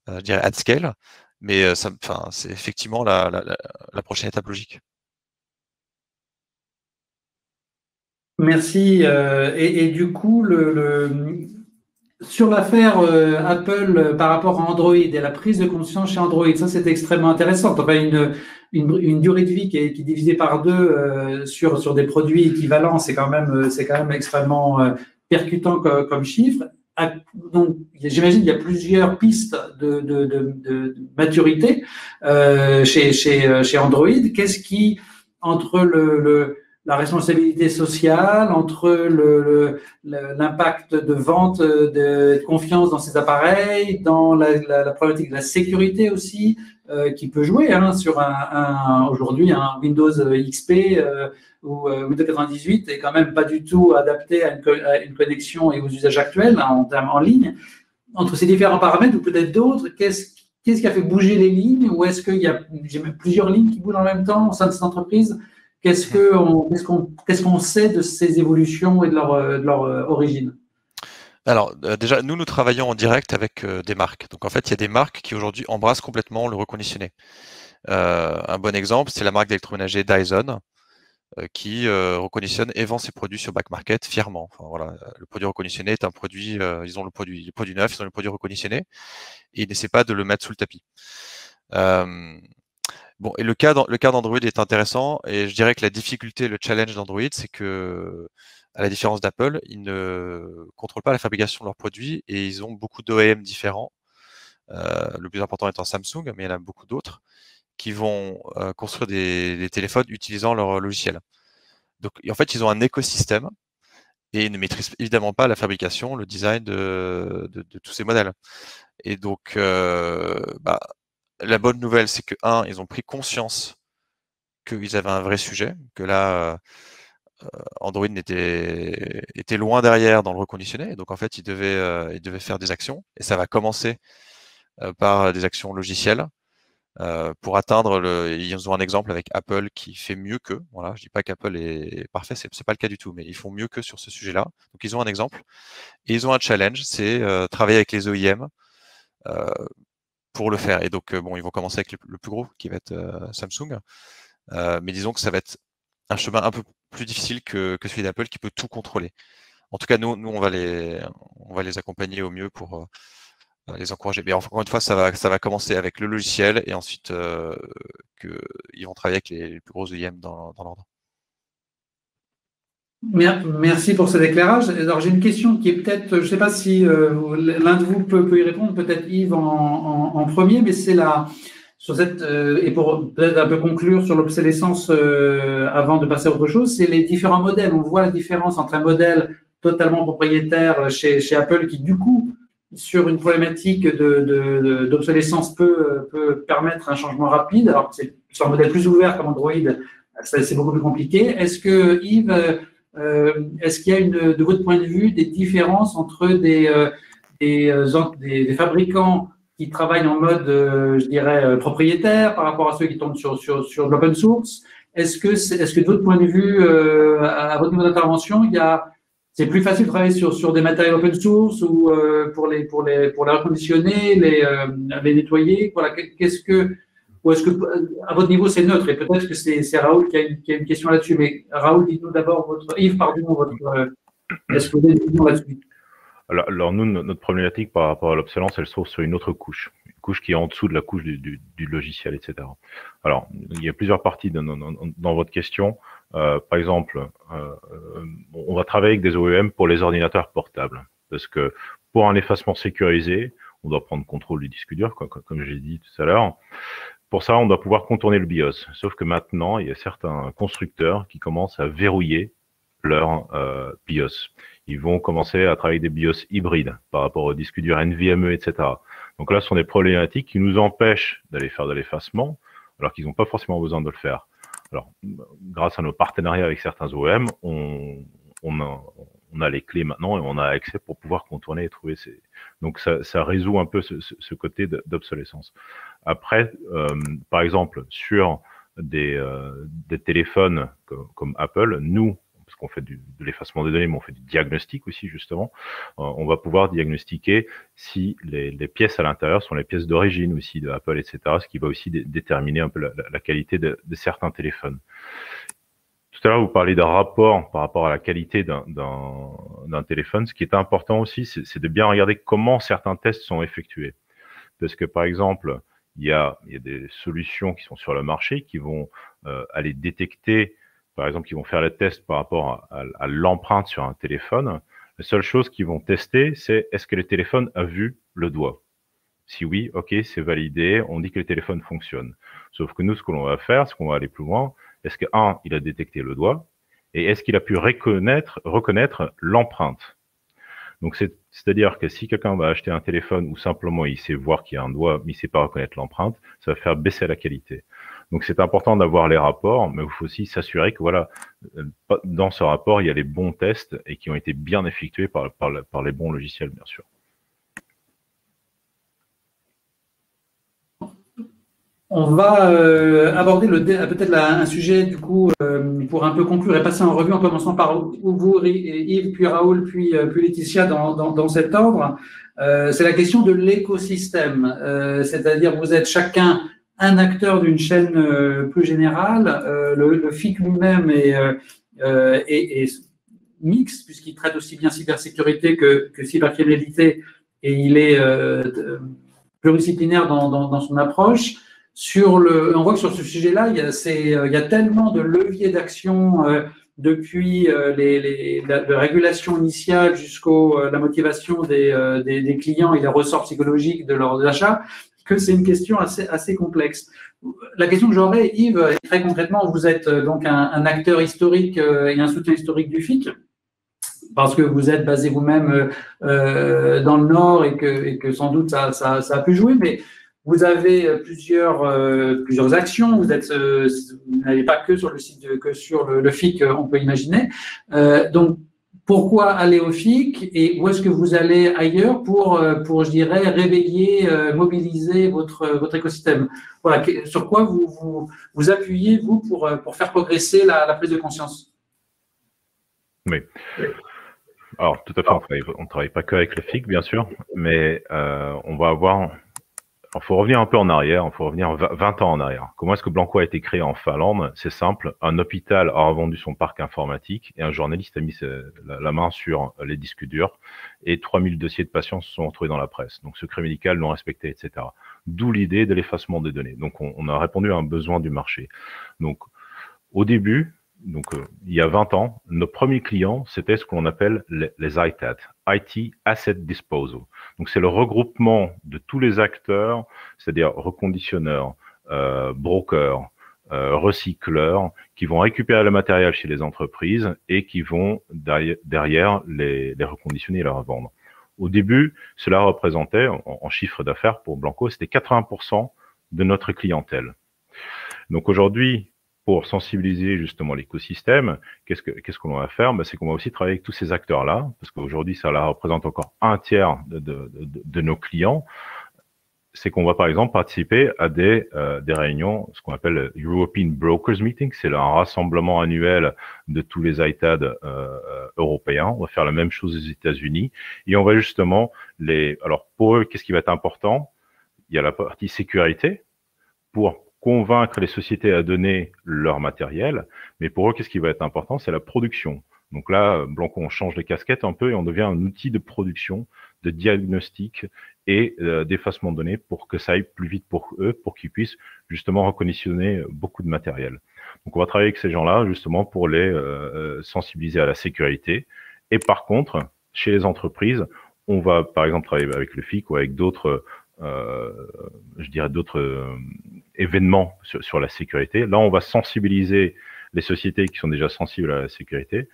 je dirais, at scale, mais c'est effectivement la prochaine étape logique. Merci. Et du coup, sur l'affaire Apple par rapport à Android et la prise de conscience chez Android, ça c'est extrêmement intéressant. Enfin, une durée de vie qui est divisée par 2 sur des produits équivalents, c'est quand même extrêmement percutant comme chiffre. Donc, j'imagine qu'il y a plusieurs pistes de maturité chez Android. Qu'est-ce qui, entre la responsabilité sociale, entre l'impact de vente, de confiance dans ces appareils, dans la problématique de la sécurité aussi, qui peut jouer sur aujourd'hui un Windows XP ou Windows 98 est quand même pas du tout adapté à une connexion et aux usages actuels en ligne. Entre ces différents paramètres ou peut-être d'autres, qu'est-ce qui a fait bouger les lignes, ou est-ce qu'il y a plusieurs lignes qui bougent en même temps au sein de cette entreprise? Qu'est-ce qu'on sait de ces évolutions et de leur origine? Alors, déjà, nous travaillons en direct avec des marques. Donc, en fait, il y a des marques qui aujourd'hui embrassent complètement le reconditionné. Un bon exemple, c'est la marque d'électroménager Dyson, qui reconditionne et vend ses produits sur Back Market fièrement. Enfin, voilà, le produit reconditionné est un produit, ils ont le produit neuf, ils ont le produit reconditionné, et ils n'essaient pas de le mettre sous le tapis. Bon, et le cas d'Android est intéressant, et je dirais que la difficulté, le challenge d'Android, c'est que, à la différence d'Apple, ils ne contrôlent pas la fabrication de leurs produits, et ils ont beaucoup d'OEM différents. Le plus important étant Samsung, mais il y en a beaucoup d'autres qui vont construire des téléphones utilisant leur logiciel. Donc, en fait, ils ont un écosystème et ils ne maîtrisent évidemment pas la fabrication, le design de tous ces modèles. Et donc, la bonne nouvelle, c'est que, ils ont pris conscience qu'ils avaient un vrai sujet, que là, Android était loin derrière dans le reconditionné. Et donc, en fait, ils devaient faire des actions. Et ça va commencer par des actions logicielles. Pour atteindre ils ont un exemple avec Apple qui fait mieux qu'eux. Voilà, je dis pas qu'Apple est parfait, c'est pas le cas du tout, mais ils font mieux qu'eux sur ce sujet-là. Donc ils ont un exemple et ils ont un challenge, c'est travailler avec les OEM pour le faire. Et donc bon, ils vont commencer avec le plus gros qui va être Samsung, mais disons que ça va être un chemin un peu plus difficile que celui d'Apple qui peut tout contrôler. En tout cas, nous on va les accompagner au mieux pour les encourager. Mais encore une fois, ça va commencer avec le logiciel et ensuite ils vont travailler avec les plus gros OEM dans l'ordre. Merci pour cet éclairage. Alors, j'ai une question qui est peut-être, je ne sais pas si l'un de vous peut y répondre, peut-être Yves en premier, mais c'est sur cette, et pour peut-être un peu conclure sur l'obsolescence avant de passer à autre chose, c'est les différents modèles. On voit la différence entre un modèle totalement propriétaire chez Apple qui, du coup, sur une problématique d'obsolescence peut permettre un changement rapide. Alors que sur un modèle plus ouvert comme Android, c'est beaucoup plus compliqué. Est-ce que, Yves, est-ce qu'il y a de votre point de vue des différences entre des fabricants qui travaillent en mode, je dirais, propriétaire par rapport à ceux qui tombent sur de l'open source? Est-ce que de votre point de vue, à votre niveau d'intervention, c'est plus facile de travailler sur des matériels open source ou pour les reconditionner, les nettoyer? Voilà, ou est-ce que à votre niveau c'est neutre? Et peut-être que c'est Raoul qui a une question là-dessus. Mais Raoul, dites-nous d'abord Yves, pardon, est-ce que vous avez une question là-dessus? Alors nous, notre problématique par rapport à l'obsolescence, elle se trouve sur une autre couche, une couche qui est en dessous de la couche du logiciel, etc. Alors, il y a plusieurs parties dans votre question. Par exemple, on va travailler avec des OEM pour les ordinateurs portables, parce que pour un effacement sécurisé, on doit prendre contrôle du disque dur, comme j'ai dit tout à l'heure. Pour ça, on doit pouvoir contourner le BIOS. Sauf que maintenant, il y a certains constructeurs qui commencent à verrouiller leur BIOS. Ils vont commencer à travailler des BIOS hybrides par rapport au disque dur NVMe, etc. Donc là, ce sont des problématiques qui nous empêchent d'aller faire de l'effacement. alors qu'ils n'ont pas forcément besoin de le faire. Alors, grâce à nos partenariats avec certains OEM, on a les clés maintenant et on a accès pour pouvoir contourner et trouver ces... Donc, ça résout un peu ce côté d'obsolescence. Après, par exemple, sur des téléphones comme Apple, nous, parce qu'on fait de l'effacement des données, mais on fait du diagnostic aussi, justement, on va pouvoir diagnostiquer si les pièces à l'intérieur sont les pièces d'origine aussi de Apple, etc., ce qui va aussi déterminer un peu la qualité de certains téléphones. Tout à l'heure, vous parlez d'un rapport par rapport à la qualité d'un téléphone. Ce qui est important aussi, c'est de bien regarder comment certains tests sont effectués. Parce que, par exemple, il y a des solutions qui sont sur le marché qui vont aller détecter, par exemple, qui vont faire le test par rapport à l'empreinte sur un téléphone. La seule chose qu'ils vont tester, c'est est-ce que le téléphone a vu le doigt? Si oui, ok, c'est validé, on dit que le téléphone fonctionne. Sauf que nous, ce que l'on va faire, c'est qu'on va aller plus loin. Est-ce que, il a détecté le doigt? Et est-ce qu'il a pu reconnaître l'empreinte? Donc, c'est-à-dire que si quelqu'un va acheter un téléphone où simplement il sait voir qu'il y a un doigt, mais il ne sait pas reconnaître l'empreinte, ça va faire baisser la qualité. Donc, c'est important d'avoir les rapports, mais il faut aussi s'assurer que, voilà, dans ce rapport, il y a les bons tests et qui ont été bien effectués par les bons logiciels, bien sûr. On va aborder peut-être un sujet, du coup, pour un peu conclure et passer en revue en commençant par vous, Yves, puis Raoul, puis Laetitia dans cet ordre. C'est la question de l'écosystème. C'est-à-dire, vous êtes chacun un acteur d'une chaîne plus générale. Le FIC lui-même est mixte, puisqu'il traite aussi bien cybersécurité que cybercriminalité, et il est pluridisciplinaire dans son approche. On voit que sur ce sujet-là, il y a tellement de leviers d'action depuis la régulation initiale jusqu'à la motivation des clients et les ressorts psychologiques de leurs achats, que c'est une question assez complexe. La question que j'aurais, Yves, très concrètement, vous êtes donc un acteur historique et un soutien historique du FIC, parce que vous êtes basé vous-même dans le Nord et que sans doute ça a pu jouer, mais vous avez plusieurs actions. Vous n'allez pas que sur le site, que sur le FIC, on peut imaginer. Donc, pourquoi aller au FIC et où est-ce que vous allez ailleurs pour je dirais, réveiller, mobiliser votre écosystème? Voilà, sur quoi vous appuyez, vous, pour faire progresser la prise de conscience? Oui. Alors, tout à fait, on ne travaille pas que avec le FIC, bien sûr, mais on va avoir... Il faut revenir un peu en arrière, il faut revenir 20 ans en arrière. Comment est-ce que Blanco a été créé en Finlande? C'est simple, un hôpital a revendu son parc informatique et un journaliste a mis la main sur les disques durs et 3000 dossiers de patients se sont retrouvés dans la presse. Donc, secret médical non respecté, etc. D'où l'idée de l'effacement des données. Donc, on a répondu à un besoin du marché. Donc, au début, il y a 20 ans, nos premiers clients, c'était ce qu'on appelle les ITAD, IT Asset Disposal. Donc, c'est le regroupement de tous les acteurs, c'est-à-dire reconditionneurs, brokers, recycleurs, qui vont récupérer le matériel chez les entreprises et qui vont derrière les reconditionner et les revendre. Au début, cela représentait, en chiffre d'affaires pour Blanco, c'était 80% de notre clientèle. Donc, aujourd'hui, pour sensibiliser justement l'écosystème, qu'est-ce qu'on va faire? C'est qu'on va aussi travailler avec tous ces acteurs-là, parce qu'aujourd'hui, ça la représente encore un tiers de nos clients. C'est qu'on va par exemple participer à des réunions, ce qu'on appelle European Brokers Meeting, c'est un rassemblement annuel de tous les ITAD européens. On va faire la même chose aux États-Unis et on va justement alors pour eux, qu'est-ce qui va être important? Il y a la partie sécurité pour convaincre les sociétés à donner leur matériel, mais pour eux, qu'est-ce qui va être important? C'est la production. Donc là, Blanco, on change les casquettes un peu et on devient un outil de production, de diagnostic et d'effacement de données pour que ça aille plus vite pour eux, pour qu'ils puissent justement reconditionner beaucoup de matériel. Donc on va travailler avec ces gens-là justement pour les sensibiliser à la sécurité. Et par contre, chez les entreprises, on va par exemple travailler avec le FIC ou avec d'autres je dirais d'autres événements sur la sécurité. Là, on va sensibiliser les sociétés qui sont déjà sensibles à la sécurité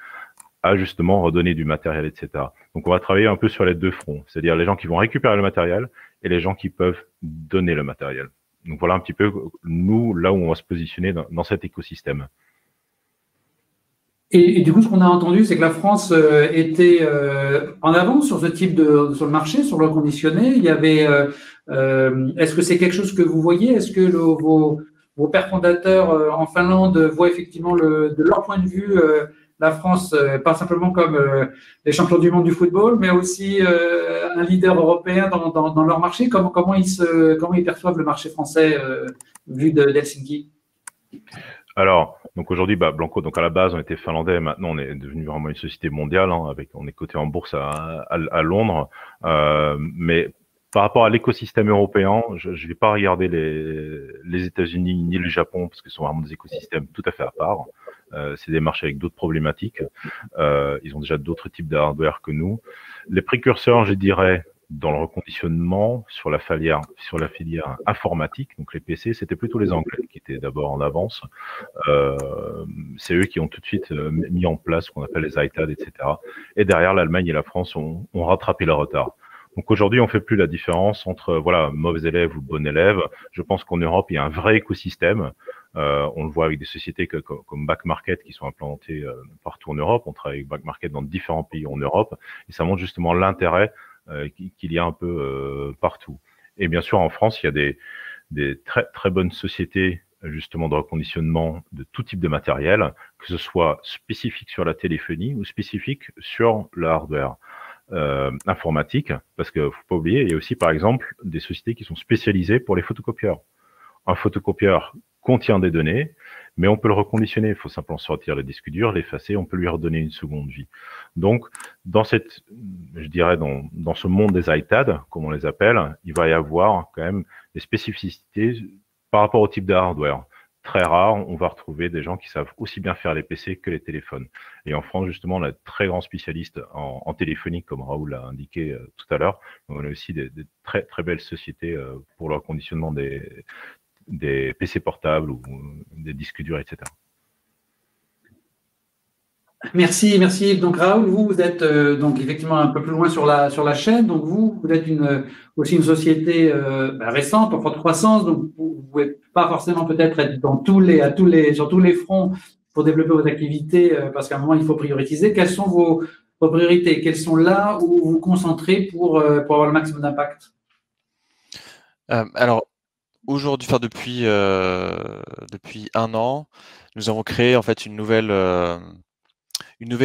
à justement redonner du matériel, etc. Donc, on va travailler un peu sur les deux fronts, c'est-à-dire les gens qui vont récupérer le matériel et les gens qui peuvent donner le matériel. Donc voilà un petit peu, nous, là où on va se positionner dans cet écosystème. Et du coup, ce qu'on a entendu, c'est que la France était en avance sur ce type sur le marché, sur le reconditionné. Il y avait, est-ce que c'est quelque chose que vous voyez? Est-ce que vos pères fondateurs en Finlande voient effectivement de leur point de vue la France, pas simplement comme les champions du monde du football, mais aussi un leader européen dans leur marché? Comment ils perçoivent le marché français vu d'Helsinki? Alors, donc aujourd'hui, Blanco, donc à la base, on était finlandais, maintenant on est devenu vraiment une société mondiale, hein, on est coté en bourse à Londres, mais par rapport à l'écosystème européen, je vais pas regarder les États-Unis ni le Japon parce que ce sont vraiment des écosystèmes tout à fait à part. C'est des marchés avec d'autres problématiques. Ils ont déjà d'autres types de hardware que nous. Les précurseurs, je dirais, dans le reconditionnement sur la filière informatique, donc les PC, c'était plutôt les Anglais qui étaient d'abord en avance. C'est eux qui ont tout de suite mis en place ce qu'on appelle les iTAD, etc. Et derrière, l'Allemagne et la France ont rattrapé le retard. Donc aujourd'hui, on fait plus la différence entre voilà mauvais élèves ou bon élève. Je pense qu'en Europe, il y a un vrai écosystème. On le voit avec des sociétés comme Back Market qui sont implantées partout en Europe. On travaille avec Back Market dans différents pays en Europe et ça montre justement l'intérêt qu'il y a un peu partout. Et bien sûr, en France, il y a des très très bonnes sociétés justement de reconditionnement de tout type de matériel, que ce soit spécifique sur la téléphonie ou spécifique sur le hardware informatique, parce que faut pas oublier, il y a aussi par exemple des sociétés qui sont spécialisées pour les photocopieurs. Un photocopieur contient des données, mais on peut le reconditionner. Il faut simplement sortir le disque dur, l'effacer, on peut lui redonner une seconde vie. Donc, je dirais, dans ce monde des iTAD, comme on les appelle, il va y avoir quand même des spécificités par rapport au type de hardware. Très rare, on va retrouver des gens qui savent aussi bien faire les PC que les téléphones. Et en France, justement, on a de très grands spécialistes en téléphonie, comme Raoul l'a indiqué tout à l'heure. On a aussi des très très belles sociétés pour le reconditionnement des PC portables ou des disques durs, etc. Merci. Donc Raoul, vous êtes donc effectivement un peu plus loin sur la chaîne. Donc vous êtes aussi une société récente, en forte croissance. Donc vous pouvez pas forcément peut-être être sur tous les fronts pour développer vos activités parce qu'à un moment il faut prioriser. Quelles sont vos priorités? Quelles sont là où vous vous concentrez pour avoir le maximum d'impact? Alors aujourd'hui, depuis un an, nous avons créé en fait une nouvelle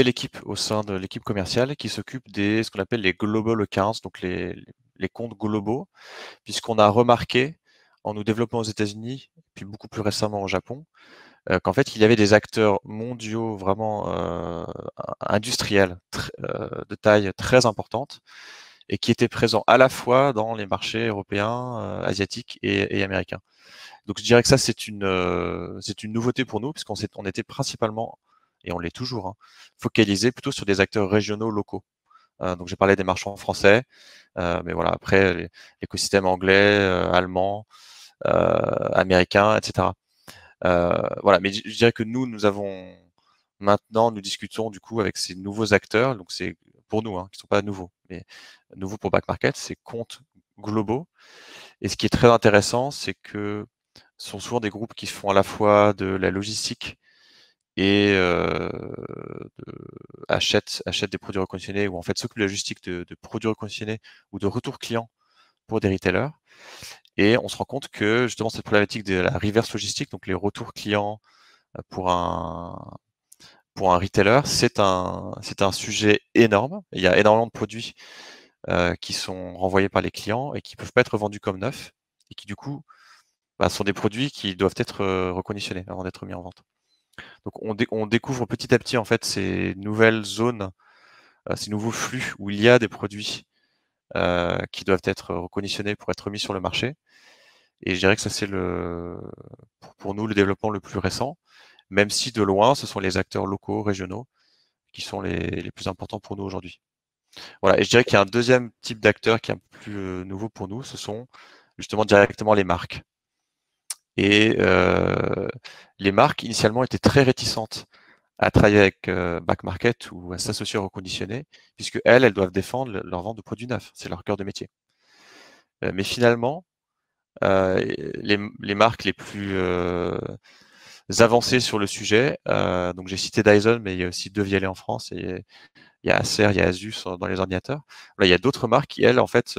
équipe au sein de l'équipe commerciale qui s'occupe ce qu'on appelle les global accounts, donc les comptes globaux, puisqu'on a remarqué en nous développant aux États-Unis, puis beaucoup plus récemment au Japon, qu'en fait il y avait des acteurs mondiaux vraiment industriels de taille très importante et qui étaient présents à la fois dans les marchés européens, asiatiques et américains. Donc je dirais que ça c'est une nouveauté pour nous puisqu'on était principalement, et on l'est toujours, hein, focalisé plutôt sur des acteurs régionaux locaux. Donc j'ai parlé des marchands français, mais voilà, après l'écosystème anglais, allemand, américain, etc. Voilà, mais je dirais que nous discutons du coup avec ces nouveaux acteurs, donc c'est pour nous, hein, qui ne sont pas nouveaux, mais nouveaux pour Back Market, c'est comptes globaux. Et ce qui est très intéressant, c'est que ce sont souvent des groupes qui font à la fois de la logistique et achètent des produits reconditionnés ou en fait s'occupent de la logistique de produits reconditionnés ou de retour client pour des retailers. Et on se rend compte que justement cette problématique de la reverse logistique, donc les retours clients pour un retailer, c'est un sujet énorme. Il y a énormément de produits qui sont renvoyés par les clients et qui peuvent pas être vendus comme neufs et qui du coup sont des produits qui doivent être reconditionnés avant d'être mis en vente. Donc on découvre petit à petit en fait ces nouvelles zones, ces nouveaux flux où il y a des produits qui doivent être reconditionnés pour être mis sur le marché. Et je dirais que ça c'est pour nous le développement le plus récent, même si de loin ce sont les acteurs locaux, régionaux qui sont les plus importants pour nous aujourd'hui. Voilà, et je dirais qu'il y a un deuxième type d'acteurs qui est un peu plus nouveau pour nous, ce sont justement directement les marques. Et les marques initialement étaient très réticentes à travailler avec Back Market ou à s'associer au reconditionné, puisque elles doivent défendre leur vente de produits neufs, c'est leur cœur de métier. Mais finalement, les marques les plus avancées sur le sujet. Donc j'ai cité Dyson, mais il y a aussi Devialet en France, et il y a Acer, il y a Asus dans les ordinateurs. Là, il y a d'autres marques qui, elles, en fait,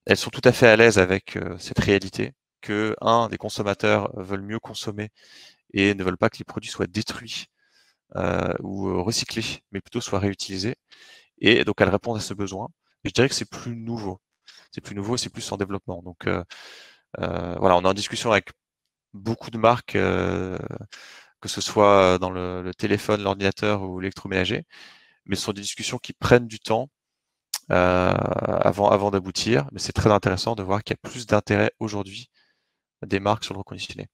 elles sont tout à fait à l'aise avec cette réalité que, des consommateurs veulent mieux consommer et ne veulent pas que les produits soient détruits ou recyclés, mais plutôt soient réutilisés. Et donc, elles répondent à ce besoin. Et je dirais que c'est plus nouveau. C'est plus nouveau, c'est plus en développement. Donc, voilà, on est en discussion avec beaucoup de marques, que ce soit dans le téléphone, l'ordinateur ou l'électroménager, mais ce sont des discussions qui prennent du temps avant d'aboutir. Mais c'est très intéressant de voir qu'il y a plus d'intérêt aujourd'hui des marques sur le reconditionné.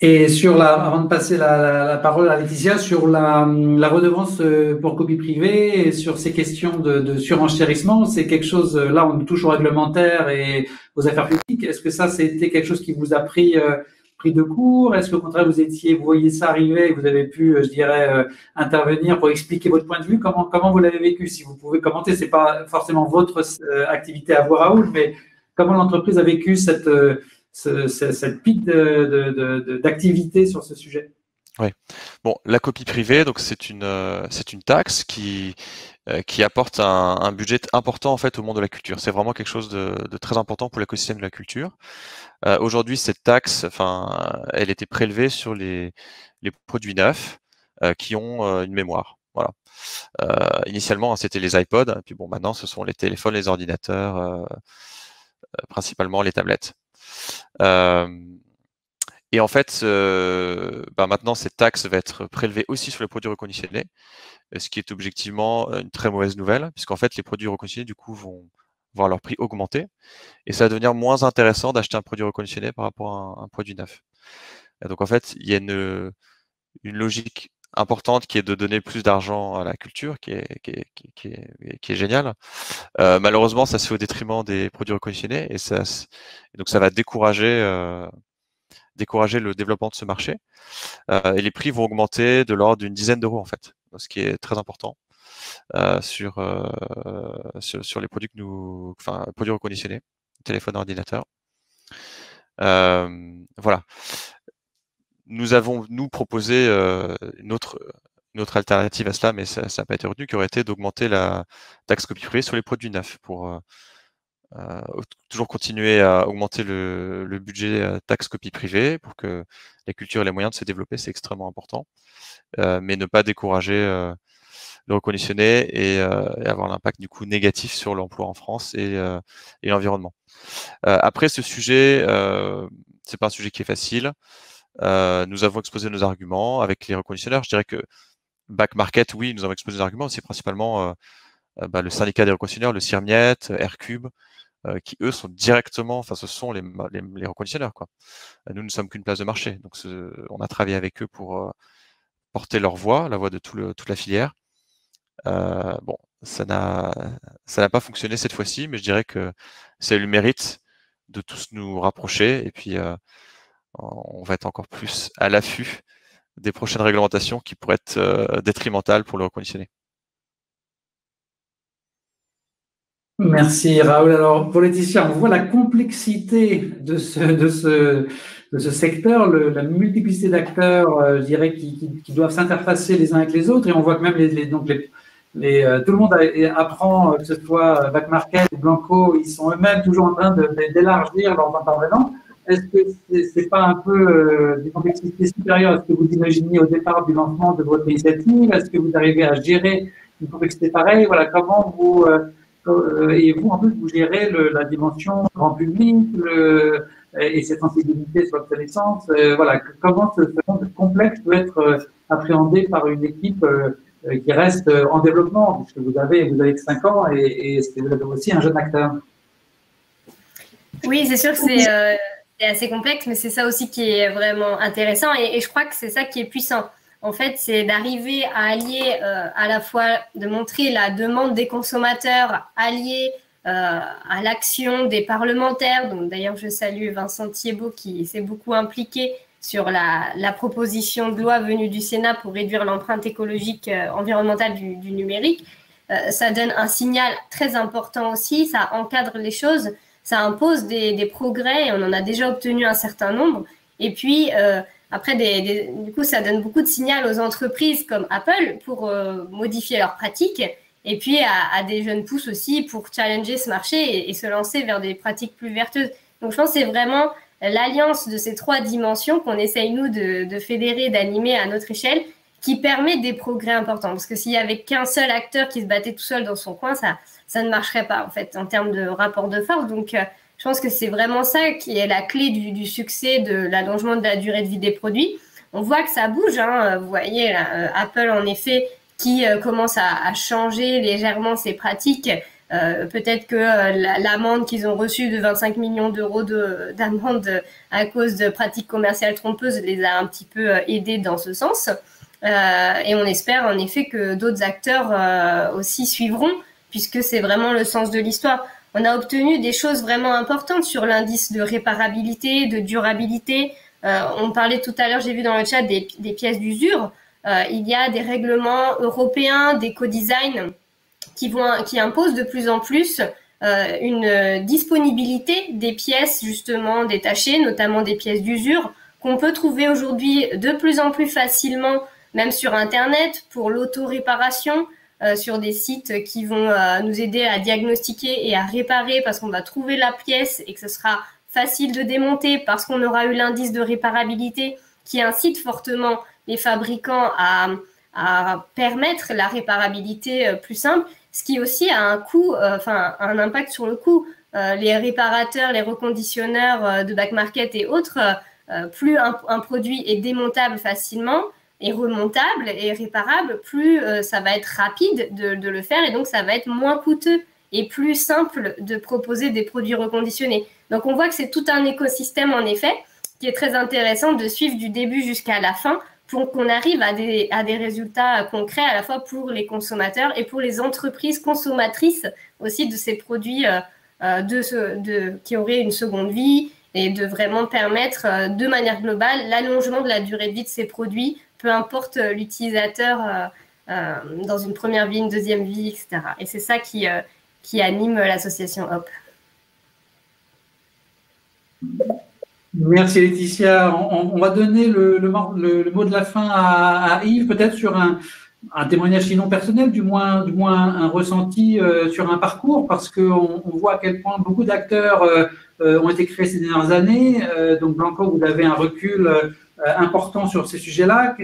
Et avant de passer la parole à Laetitia, sur la redevance pour copie privée et sur ces questions de surenchérissement, c'est quelque chose, là on touche au réglementaire et aux affaires publiques. Est-ce que ça, c'était quelque chose qui vous a pris de court? Est-ce qu'au contraire, vous voyez ça arriver et vous avez pu, je dirais, intervenir pour expliquer votre point de vue? Comment vous l'avez vécu? Si vous pouvez commenter, c'est pas forcément votre activité à voir à Raoul, mais comment l'entreprise a vécu cette pic d'activité sur ce sujet? Oui. Bon, la copie privée, donc c'est une taxe qui apporte un budget important en fait au monde de la culture. C'est vraiment quelque chose de très important pour l'écosystème de la culture. Aujourd'hui, cette taxe, elle était prélevée sur les produits neufs qui ont une mémoire. Voilà. Initialement, c'était les iPods, et puis bon, maintenant, ce sont les téléphones, les ordinateurs, principalement les tablettes. Et en fait, maintenant, cette taxe va être prélevée aussi sur les produits reconditionnés, ce qui est objectivement une très mauvaise nouvelle, puisqu'en fait, les produits reconditionnés, du coup, vont voir leur prix augmenter, et ça va devenir moins intéressant d'acheter un produit reconditionné par rapport à un produit neuf. Et donc, en fait, il y a une logique importante qui est de donner plus d'argent à la culture, qui est géniale. Malheureusement, ça se fait au détriment des produits reconditionnés, et donc ça va décourager le développement de ce marché. Et les prix vont augmenter de l'ordre d'une dizaine d'euros en fait, ce qui est très important sur les produits produits reconditionnés, téléphone, ordinateur. Voilà. Nous avons proposé une autre alternative à cela, mais ça n'a pas été retenu, qui aurait été d'augmenter la taxe copie privée sur les produits neufs pour toujours continuer à augmenter le budget taxe copie privée pour que la culture ait les moyens de se développer, c'est extrêmement important, mais ne pas décourager le reconditionné et avoir l'impact du coup négatif sur l'emploi en France et l'environnement. Après, ce sujet, c'est pas un sujet qui est facile. Nous avons exposé nos arguments avec les reconditionneurs. Je dirais que Back Market, oui, nous avons exposé nos arguments. C'est principalement le syndicat des reconditionneurs, le CIRMIET, Aircube, qui eux sont directement, ce sont les reconditionneurs, quoi. Nous ne sommes qu'une place de marché, donc on a travaillé avec eux pour porter leur voix, la voix de toute la filière. Bon, ça n'a pas fonctionné cette fois-ci, mais je dirais que c'est le mérite de tous nous rapprocher, et puis on va être encore plus à l'affût des prochaines réglementations qui pourraient être détrimentales pour le reconditionné. Merci Raoul. Alors pour Laetitia, on voit la complexité de ce secteur, la multiplicité d'acteurs, je dirais, qui doivent s'interfacer les uns avec les autres, et on voit que même tout le monde apprend, que ce soit Back Market ou Blanco, ils sont eux-mêmes toujours en train d'élargir leurs intervenants. Est-ce que c'est pas un peu des complexités supérieures à ce que vous imaginiez au départ du lancement de votre initiative? Est-ce que vous arrivez à gérer une complexité pareille? Voilà, comment vous et vous, en plus, vous gérez la dimension grand public et cette sensibilité sur l'obsolescence. Voilà, comment ce monde complexe peut être appréhendé par une équipe qui reste en développement, puisque vous avez que 5 ans et vous avez aussi un jeune acteur. Oui, c'est sûr que c'est assez complexe, mais c'est ça aussi qui est vraiment intéressant, et je crois que c'est ça qui est puissant. En fait, c'est d'arriver à allier à la fois, de montrer la demande des consommateurs alliée à l'action des parlementaires. Donc, d'ailleurs, je salue Vincent Thiebaud qui s'est beaucoup impliqué sur la proposition de loi venue du Sénat pour réduire l'empreinte écologique environnementale du numérique. ça donne un signal très important aussi, ça encadre les choses, ça impose des progrès et on en a déjà obtenu un certain nombre. Et puis, après, du coup, ça donne beaucoup de signal aux entreprises comme Apple pour modifier leurs pratiques et puis à des jeunes pousses aussi pour challenger ce marché et se lancer vers des pratiques plus vertueuses. Donc, je pense que c'est vraiment l'alliance de ces trois dimensions qu'on essaye, nous, de fédérer, d'animer à notre échelle qui permet des progrès importants. Parce que s'il y avait qu'un seul acteur qui se battait tout seul dans son coin, ça ne marcherait pas, en fait, en termes de rapport de force. Donc, je pense que c'est vraiment ça qui est la clé du succès de l'allongement de la durée de vie des produits. On voit que ça bouge, hein. Vous voyez, là, Apple, en effet, qui commence à changer légèrement ses pratiques. Peut-être que l'amende qu'ils ont reçue de 25 millions d'euros d'amende à cause de pratiques commerciales trompeuses les a un petit peu aidés dans ce sens. Et on espère en effet que d'autres acteurs aussi suivront, puisque c'est vraiment le sens de l'histoire. On a obtenu des choses vraiment importantes sur l'indice de réparabilité, de durabilité. On parlait tout à l'heure, j'ai vu dans le chat, des pièces d'usure. Il y a des règlements européens d'éco-design qui imposent de plus en plus une disponibilité des pièces justement détachées, notamment des pièces d'usure, qu'on peut trouver aujourd'hui de plus en plus facilement, même sur Internet, pour l'auto-réparation, sur des sites qui vont nous aider à diagnostiquer et à réparer parce qu'on va trouver la pièce et que ce sera facile de démonter parce qu'on aura eu l'indice de réparabilité qui incite fortement les fabricants à permettre la réparabilité plus simple, ce qui aussi a un coût, un impact sur le coût. Les réparateurs, les reconditionneurs de back market et autres, plus un produit est démontable facilement, est remontable et réparable, plus ça va être rapide de le faire et donc ça va être moins coûteux et plus simple de proposer des produits reconditionnés. Donc on voit que c'est tout un écosystème en effet qui est très intéressant de suivre du début jusqu'à la fin pour qu'on arrive à des résultats concrets à la fois pour les consommateurs et pour les entreprises consommatrices aussi de ces produits qui auraient une seconde vie et de vraiment permettre de manière globale l'allongement de la durée de vie de ces produits, peu importe l'utilisateur dans une première vie, une deuxième vie, etc. Et c'est ça qui anime l'association HOP. Merci Laetitia. On va donner le mot de la fin à Yves, peut-être sur un témoignage sinon personnel, du moins un ressenti sur un parcours, parce qu'on voit à quel point beaucoup d'acteurs ont été créés ces dernières années. Donc Blanco, vous avez un recul important sur ces sujets-là.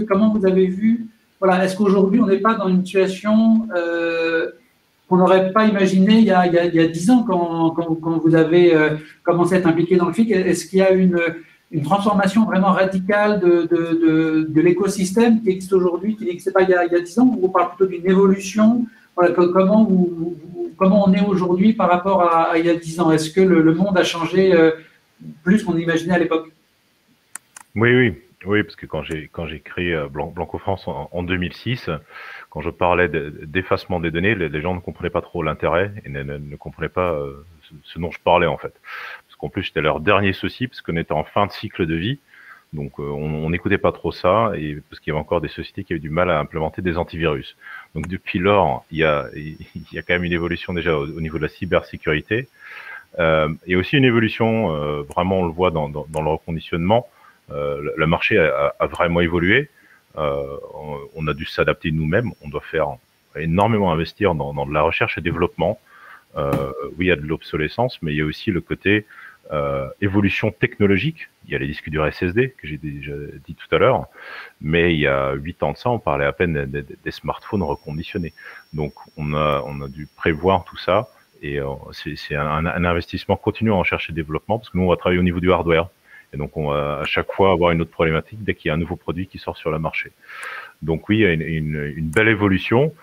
Comment vous avez vu, voilà, est-ce qu'aujourd'hui on n'est pas dans une situation qu'on n'aurait pas imaginé il y a 10 ans quand vous avez commencé à être impliqué dans le FIC? Est-ce qu'il y a une transformation vraiment radicale de l'écosystème qui existe aujourd'hui, qui n'existait pas il y a 10 ans? On vous parle plutôt d'une évolution. Voilà, comment on est aujourd'hui par rapport à il y a 10 ans? Est-ce que le monde a changé plus qu'on imaginait à l'époque? Oui, parce que quand j'ai créé Blanco France en 2006, quand je parlais d'effacement des données, les gens ne comprenaient pas trop l'intérêt et ne comprenaient pas ce dont je parlais en fait. Parce qu'en plus, j'étais leur dernier souci, parce qu'on était en fin de cycle de vie. Donc, on n'écoutait pas trop ça, et parce qu'il y avait encore des sociétés qui avaient du mal à implémenter des antivirus. Donc, depuis lors, il y a quand même une évolution déjà au niveau de la cybersécurité. Et aussi une évolution, vraiment on le voit dans le reconditionnement. Le marché a vraiment évolué. On a dû s'adapter nous-mêmes. On doit faire énormément investir dans de la recherche et développement. Oui, il y a de l'obsolescence, mais il y a aussi le côté évolution technologique. Il y a les disques durs SSD que j'ai déjà dit tout à l'heure, mais il y a 8 ans de ça, on parlait à peine des smartphones reconditionnés. Donc on a dû prévoir tout ça, et c'est un investissement continu en recherche et développement, parce que nous on va travailler au niveau du hardware. Et donc, on va à chaque fois avoir une autre problématique dès qu'il y a un nouveau produit qui sort sur le marché. Donc oui, il y a une belle évolution.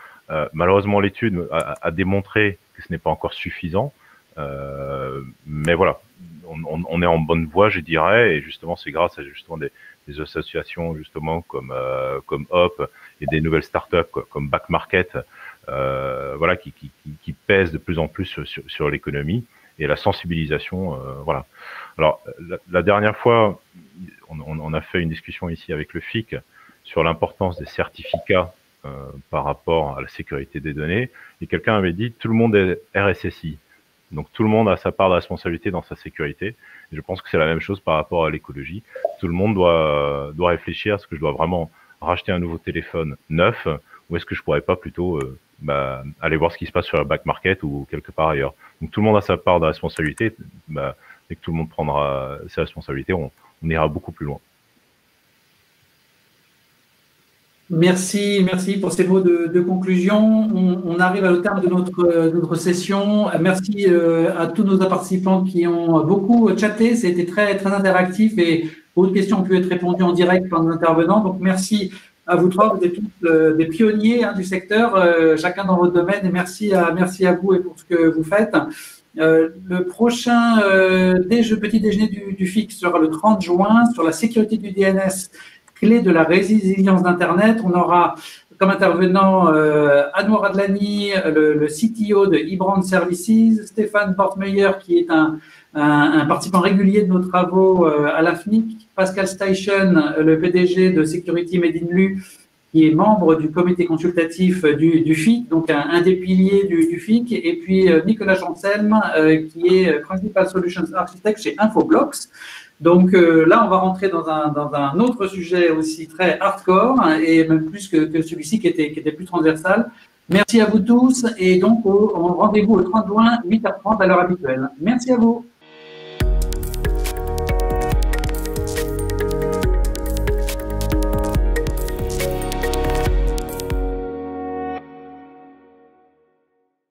Malheureusement, l'étude a démontré que ce n'est pas encore suffisant. Mais voilà, on est en bonne voie, je dirais. Et justement, c'est grâce à justement des associations justement comme HOP et des nouvelles startups comme Back Market, voilà, qui pèsent de plus en plus sur l'économie. Et la sensibilisation, voilà. Alors, la dernière fois, on a fait une discussion ici avec le FIC sur l'importance des certificats par rapport à la sécurité des données. Et quelqu'un avait dit tout le monde est RSSI. Donc tout le monde a sa part de responsabilité dans sa sécurité. Et je pense que c'est la même chose par rapport à l'écologie. Tout le monde doit réfléchir, est-ce que je dois vraiment racheter un nouveau téléphone neuf ou est-ce que je pourrais pas plutôt aller voir ce qui se passe sur le back market ou quelque part ailleurs. Donc tout le monde a sa part de responsabilité. Dès que tout le monde prendra ses responsabilités, on ira beaucoup plus loin. Merci pour ces mots de conclusion. On arrive au terme de notre session. Merci à tous nos participants qui ont beaucoup chatté. C'était très, très interactif et beaucoup de questions ont pu être répondues en direct par nos intervenants. Donc, merci à vous trois. Vous êtes tous des pionniers du secteur, chacun dans votre domaine. Et merci à vous et pour ce que vous faites. Le prochain petit déjeuner du FIC sera le 30 juin sur la sécurité du DNS. Clé de la résilience d'Internet. On aura comme intervenant Anouar Adlani, le CTO de eBrand Services, Stéphane Portmeyer, qui est un participant régulier de nos travaux à l'AFNIC, Pascal Steichen, le PDG de Security Made in Lu, qui est membre du comité consultatif du FIC, donc un des piliers du FIC, et puis Nicolas Janselme, qui est Principal Solutions Architect chez Infoblox. Donc là, on va rentrer dans un autre sujet aussi très hardcore et même plus que celui-ci qui était plus transversal. Merci à vous tous et donc rendez-vous au 30 juin, 8h30 à l'heure habituelle. Merci à vous.